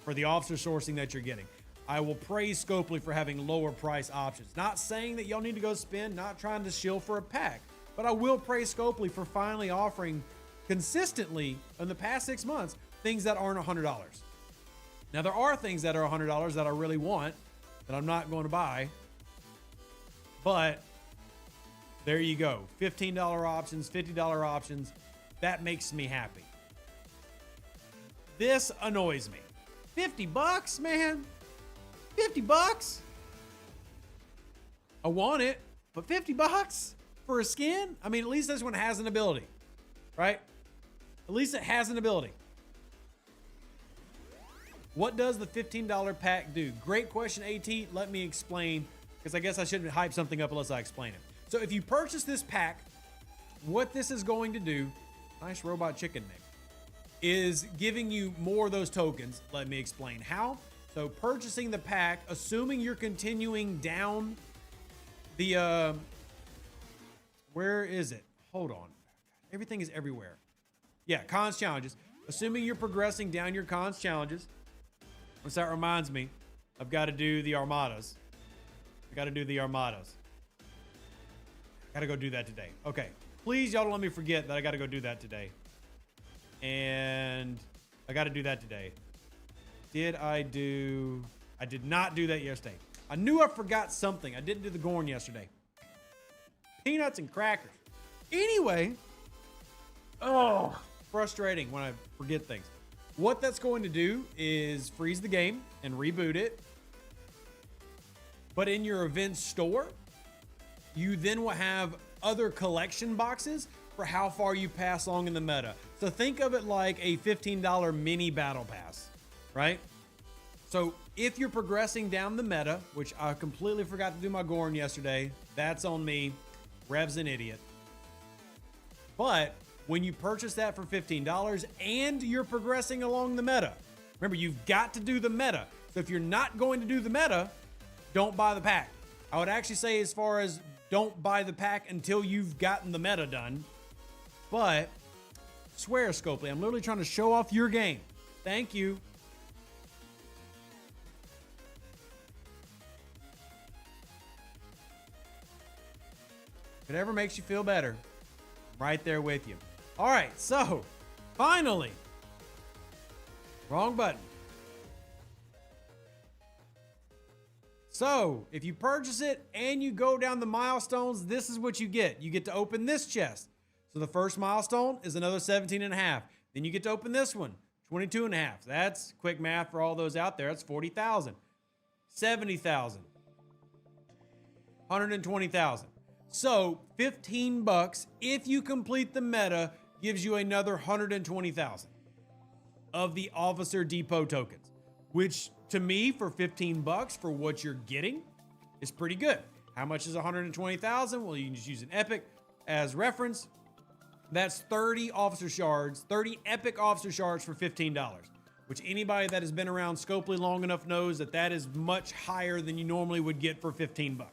for the officer sourcing that you're getting. I will praise Scopely for having lower price options. Not saying that y'all need to go spend, not trying to shill for a pack, but I will praise Scopely for finally offering consistently in the past 6 months things that aren't $100. Now there are things that are $100 that I really want that I'm not going to buy, but there you go. $15 options, $50 options. That makes me happy. This annoys me. 50 bucks, man. 50 bucks. I want it, but 50 bucks for a skin? I mean, at least this one has an ability, right? At least it has an ability. What does the $15 pack do? Great question, AT. Let me explain, because I guess I shouldn't hype something up unless I explain it. So if you purchase this pack, what this is going to do, nice robot chicken name, is giving you more of those tokens. Let me explain how. So purchasing the pack, assuming you're continuing down the, where is it? Hold on. Everything is everywhere. Yeah, cons challenges. Assuming you're progressing down your cons challenges, which that reminds me, I've got to do the armadas. I got to do the armadas. Got to go do that today. Okay. Please, y'all don't let me forget that I got to go do that today. And I got to do that today. I did not do that yesterday. I knew I forgot something. I didn't do the Gorn yesterday. Peanuts and crackers. Anyway. Oh, frustrating when I forget things. What that's going to do is freeze the game and reboot it. But in your event store, you then will have other collection boxes for how far you pass along in the meta. So think of it like a $15 mini battle pass, right? So if you're progressing down the meta, which I completely forgot to do my Gorn yesterday, that's on me. Rev's an idiot. But when you purchase that for $15 and you're progressing along the meta, remember, you've got to do the meta. So if you're not going to do the meta, don't buy the pack. I would actually say, as far as don't buy the pack until you've gotten the meta done. But swear, Scopely, I'm literally trying to show off your game. Thank you. If it ever makes you feel better, I'm right there with you. All right, so finally, wrong button. So if you purchase it and you go down the milestones, this is what you get. You get to open this chest. So the first milestone is another 17 and a half. Then you get to open this one, 22 and a half. That's quick math for all those out there. That's 40,000, 70,000, 120,000. So $15 if you complete the meta gives you another 120,000 of the Officer Depot tokens, which to me, for $15 for what you're getting, is pretty good. How much is 120,000? Well, you can just use an epic as reference. That's 30 officer shards, 30 epic officer shards for $15, which anybody that has been around Scopely long enough knows that that is much higher than you normally would get for $15.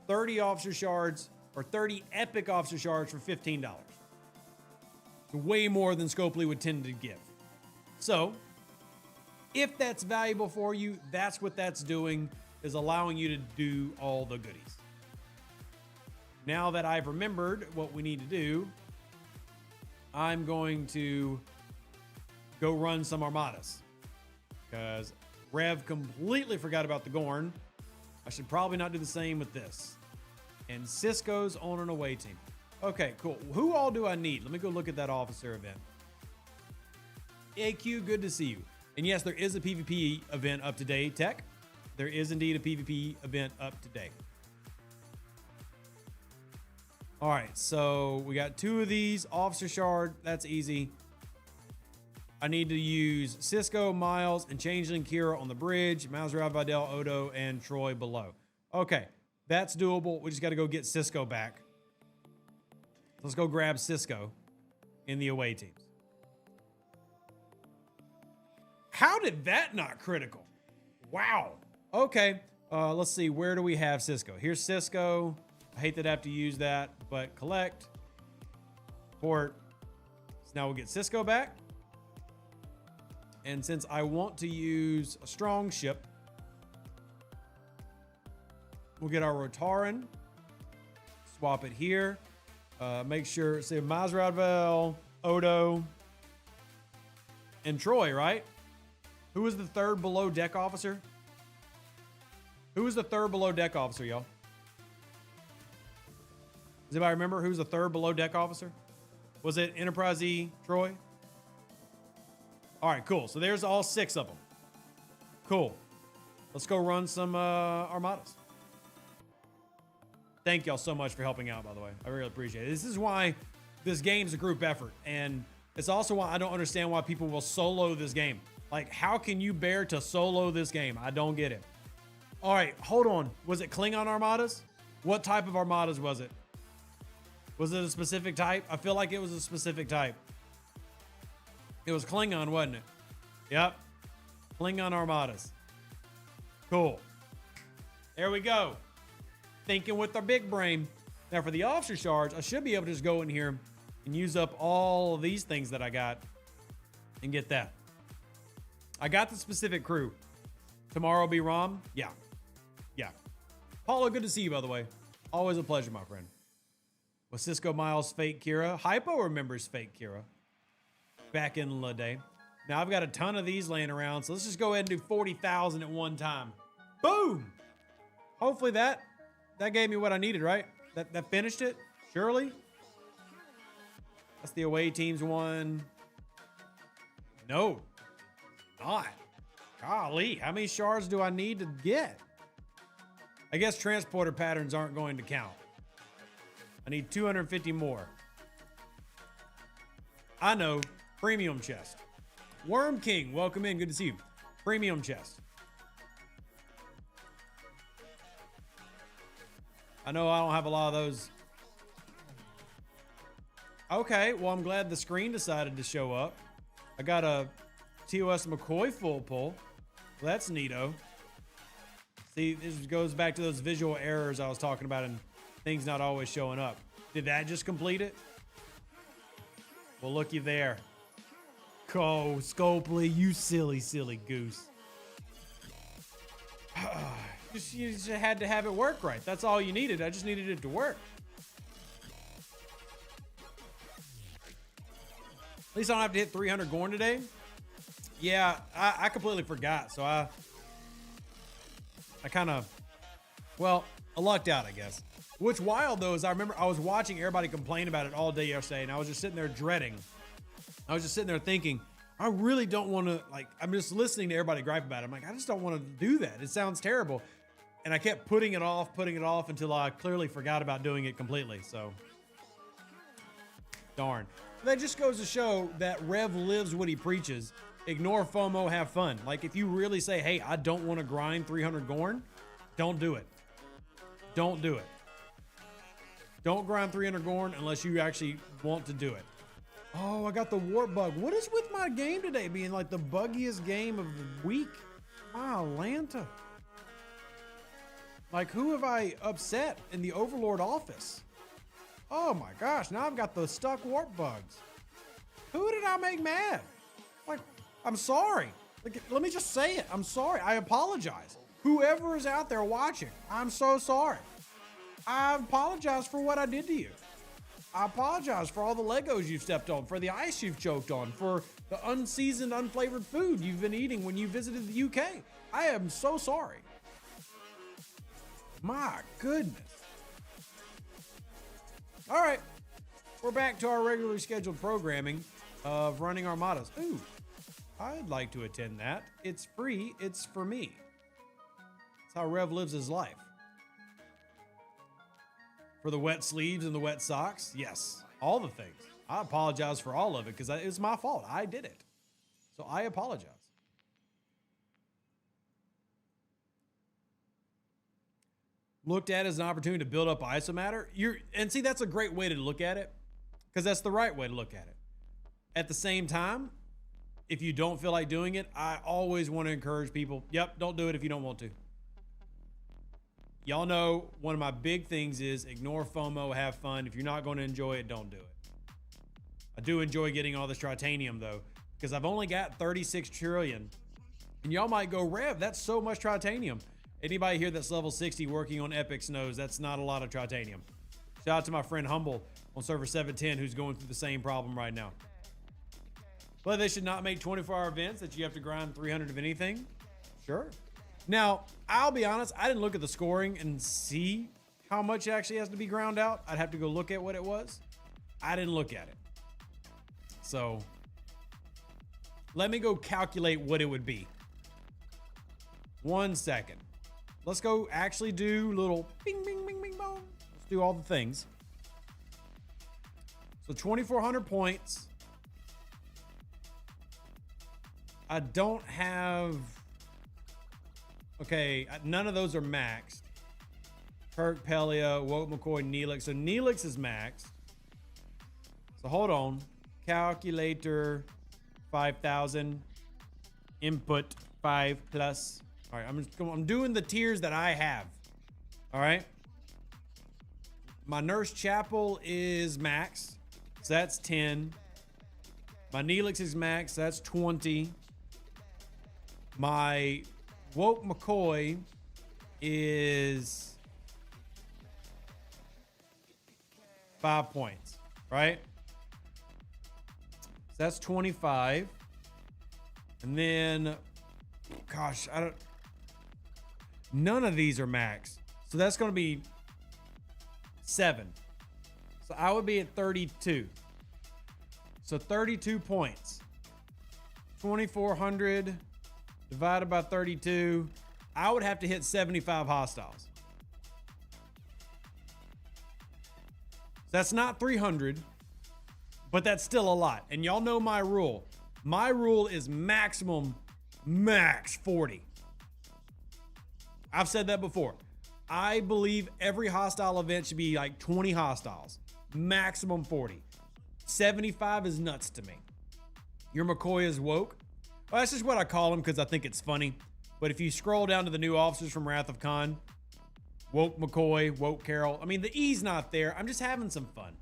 30 officer shards or 30 epic officer shards for $15. Way more than Scopely would tend to give. So if that's valuable for you, that's what that's doing, is allowing you to do all the goodies. Now that I've remembered what we need to do, I'm going to go run some armadas, because Rev completely forgot about the Gorn. I should probably not do the same with this. And Cisco's on an away team. Okay, cool. Who all do I need? Let me go look at that officer event. AQ, good to see you. And yes, there is a PvP event up today, Tech. There is indeed a PvP event up today. All right, so we got 2 of these. Officer Shard, that's easy. I need to use Cisco, Miles, and Changeling Kira on the bridge. Mazrad, Vidal, Odo, and Troy below. Okay, that's doable. We just got to go get Cisco back. Let's go grab Cisco in the away teams. How did that not critical? Wow. Okay, let's see. Where do we have Cisco? Here's Cisco. I hate that I have to use that, but collect. Port. So now we'll get Cisco back. And since I want to use a strong ship, we'll get our Rotaran. Swap it here. Make sure, say Mazradvel, Odo, and Troy, right? Who was the third below deck officer? Who was the third below deck officer, y'all? Does anybody remember who's the third below deck officer? Was it Enterprise E, Troy? All right, cool. So there's all 6 of them. Cool. Let's go run some armadas. Thank y'all so much for helping out, by the way. I really appreciate it. This is why this game's a group effort. And it's also why I don't understand why people will solo this game. Like, how can you bear to solo this game? I don't get it. All right, hold on. Was it Klingon armadas? What type of armadas was it? Was it a specific type? I feel like it was a specific type. It was Klingon, wasn't it? Yep. Klingon armadas. Cool. There we go. Thinking with our big brain. Now for the officer charge, I should be able to just go in here and use up all of these things that I got and get that. I got the specific crew. Tomorrow will be Rom. Yeah. Yeah. Paulo, good to see you, by the way. Always a pleasure, my friend. Was Cisco Miles fake Kira? Hypo remembers fake Kira. Back in the day. Now I've got a ton of these laying around, so let's just go ahead and do 40,000 at one time. Boom! Hopefully that gave me what I needed, right? That finished it? Surely? That's the away team's one. No. Not. Golly, how many shards do I need to get? I guess transporter patterns aren't going to count. I need 250 more. I know. Premium chest. Worm King, welcome in. Good to see you. Premium chest. I know I don't have a lot of those. Okay, well, I'm glad the screen decided to show up. I got a TOS McCoy full pull. Well, that's neato. See, this goes back to those visual errors I was talking about and things not always showing up. Did that just complete it? Well, looky there. Oh, Scopely, you silly, silly goose. You just had to have it work right. That's all you needed. I just needed it to work. At least I don't have to hit 300 Gorn today. Yeah, I completely forgot. So I kind of, well, I lucked out, I guess. What's wild, though, is I remember I was watching everybody complain about it all day yesterday, and I was just sitting there dreading. I was just sitting there thinking, I really don't want to, like, I'm just listening to everybody gripe about it. I'm like, I just don't want to do that. It sounds terrible. And I kept putting it off until I clearly forgot about doing it completely. So, darn. That just goes to show that Rev lives what he preaches. Ignore FOMO, have fun. Like, if you really say, hey, I don't want to grind 300 Gorn, don't do it. Don't do it. Don't grind 300 Gorn unless you actually want to do it. Oh, I got the warp bug. What is with my game today being like the buggiest game of the week? My Atlanta. Like, who have I upset in the Overlord office? Oh my gosh, now I've got the stuck warp bugs. Who did I make mad? Like, I'm sorry. Like, let me just say it. I'm sorry. I apologize. Whoever is out there watching, I'm so sorry. I apologize for what I did to you. I apologize for all the Legos you've stepped on, for the ice you've choked on, for the unseasoned, unflavored food you've been eating when you visited the UK. I am so sorry. My goodness. All right. We're back to our regularly scheduled programming of running armadas. Ooh, I'd like to attend that. It's free. It's for me. That's how Rev lives his life. For the wet sleeves and the wet socks? Yes, all the things. I apologize for all of it because it's my fault. I did it. So I apologize. Looked at as an opportunity to build up isomatter. And see, that's a great way to look at it because that's the right way to look at it. At the same time, if you don't feel like doing it, I always want to encourage people, yep, don't do it if you don't want to. Y'all know one of my big things is ignore FOMO, have fun. If you're not going to enjoy it, don't do it. I do enjoy getting all this tritanium though, because I've only got 36 trillion. And y'all might go, Rev, that's so much tritanium. Anybody here that's level 60 working on epics knows that's not a lot of tritanium. Shout out to my friend Humble on server 710 who's going through the same problem right now. But they should not make 24-hour events that you have to grind 300 of anything. Sure. Now, I'll be honest, I didn't look at the scoring and see how much actually has to be ground out. I'd have to go look at what it was. I didn't look at it. So, let me go calculate what it would be. 1 second. Let's go actually do little bing, bing, bing, bing, bong. Let's do all the things. So, 2,400 points. I don't have. Okay, none of those are maxed. Kirk, Pelia, Woke, McCoy, Neelix. So Neelix is maxed. So hold on. Calculator 5,000. Input 5 plus. All right, I'm doing the tiers that I have. All right. My Nurse Chapel is max. So that's 10. My Neelix is max. So that's 20. My Woke McCoy is 5 points, right? So that's 25. And then, gosh, none of these are max. So that's going to be 7. So I would be at 32. So 32 points. 2,400 divided by 32. I would have to hit 75 hostiles. That's not 300, but that's still a lot. And y'all know my rule. My rule is max 40. I've said that before. I believe every hostile event should be like 20 hostiles. Maximum 40. 75 is nuts to me. Your McCoy is Woke. Well, that's just what I call him because I think it's funny. But if you scroll down to the new officers from Wrath of Khan, Woke McCoy, Woke Carol. I mean, the E's not there. I'm just having some fun.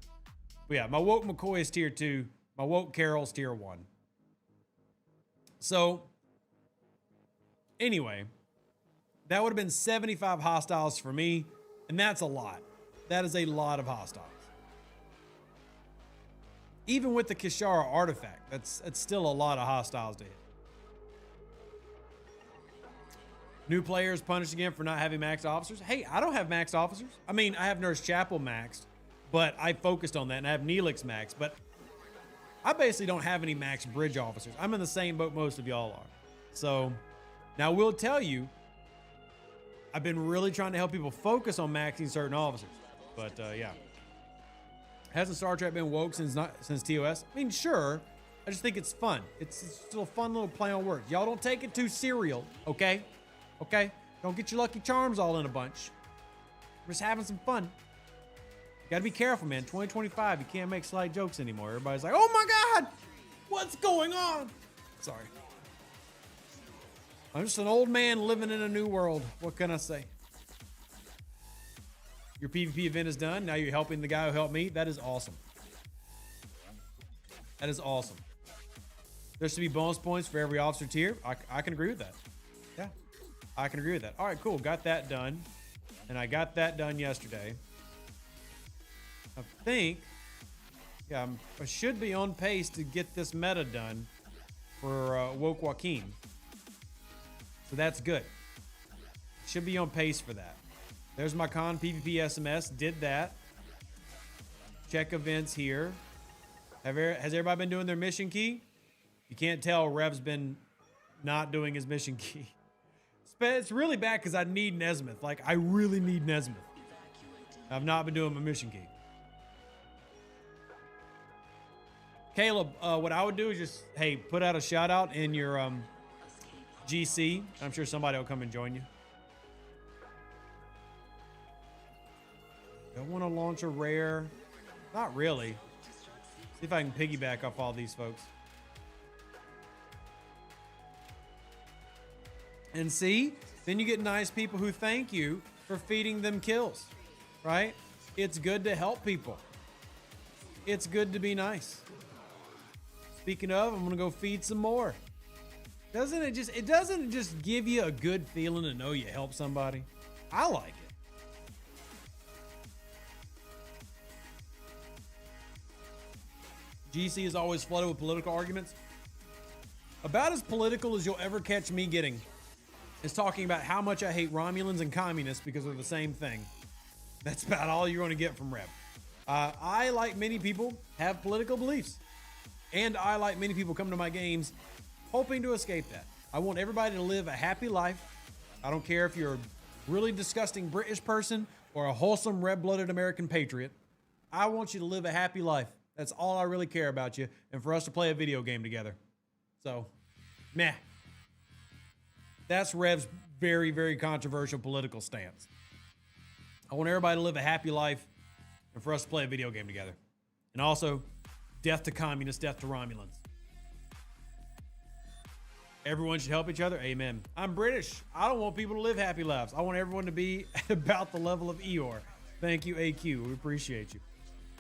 But yeah, my Woke McCoy is tier 2. My Woke Carol's tier 1. So, anyway, that would have been 75 hostiles for me. And that's a lot. That is a lot of hostiles. Even with the Kishara artifact, that's still a lot of hostiles to hit. New players punished again for not having max officers. Hey, I don't have max officers. I mean, I have Nurse Chapel maxed, but I focused on that, and I have Neelix maxed, but I basically don't have any max bridge officers. I'm in the same boat most of y'all are. So, now I will tell you, I've been really trying to help people focus on maxing certain officers. But, yeah. Hasn't Star Trek been woke since TOS? I mean, sure. I just think it's fun. It's still a fun little play on words. Y'all don't take it too serial, okay? Okay? Don't get your Lucky Charms all in a bunch. We're just having some fun. You gotta be careful, man. 2025, you can't make slight jokes anymore. Everybody's like, oh my God, what's going on? Sorry. I'm just an old man living in a new world. What can I say? Your PvP event is done. Now you're helping the guy who helped me. That is awesome. That is awesome. There should be bonus points for every officer tier. I can agree with that. Yeah, I can agree with that. All right, cool. Got that done. And I got that done yesterday. I think, yeah, I should be on pace to get this meta done for Woke Joaquin. So that's good. Should be on pace for that. There's my con PvP SMS. Did that. Check events here. Has everybody been doing their mission key? You can't tell Rev's been not doing his mission key. It's really bad because I need Nesmith. Like, I really need Nesmith. I've not been doing my mission key. Caleb, what I would do is just, hey, put out a shout out in your GC. I'm sure somebody will come and join you. I want to launch a rare. Not really. See if I can piggyback off all these folks. And see, then you get nice people who thank you for feeding them kills, right? It's good to help people. It's good to be nice. Speaking of, I'm going to go feed some more. Doesn't it just give you a good feeling to know you help somebody? I like it. GC is always flooded with political arguments. About as political as you'll ever catch me getting is talking about how much I hate Romulans and communists because they're the same thing. That's about all you're going to get from Rev. I, like many people, have political beliefs. And I, like many people, come to my games hoping to escape that. I want everybody to live a happy life. I don't care if you're a really disgusting British person or a wholesome red-blooded American patriot. I want you to live a happy life. That's all I really care about you, and for us to play a video game together. So, Meh. That's Rev's very, very controversial political stance. I want everybody to live a happy life and for us to play a video game together. And also, death to communists, death to Romulans. Everyone should help each other. Amen. I'm British. I don't want people to live happy lives. I want everyone to be at about the level of Eeyore. Thank you, AQ. We appreciate you.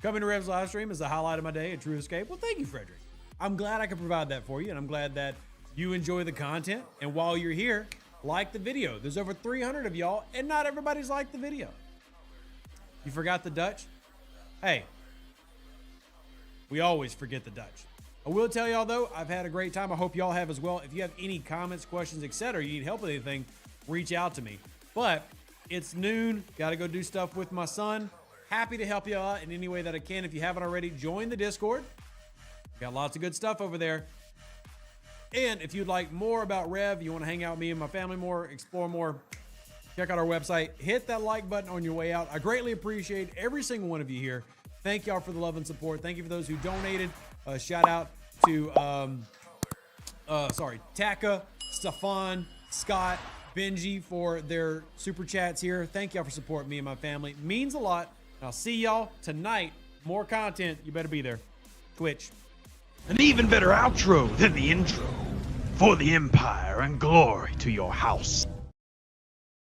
Coming to Rev's live stream is the highlight of my day, a true escape. Well, thank you, Frederick. I'm glad I could provide that for you, and I'm glad that you enjoy the content. And while you're here, like the video. There's over 300 of y'all, and not everybody's liked the video. You forgot the Dutch? Hey, we always forget the Dutch. I will tell y'all though, I've had a great time. I hope y'all have as well. If you have any comments, questions, etc., you need help with anything, reach out to me. But it's noon. Got to go do stuff with my son. Happy to help you out in any way that I can. If you haven't already, join the Discord. Got lots of good stuff over there. And if you'd like more about Rev, you want to hang out with me and my family more, explore more, check out our website. Hit that like button on your way out. I greatly appreciate every single one of you here. Thank y'all for the love and support. Thank you for those who donated. Shout out to Taka, Stefan, Scott, Benji for their super chats here. Thank y'all for supporting me and my family. It means a lot. I'll see y'all tonight. More content. You better be there. Twitch. An even better outro than the intro. For the Empire and glory to your house.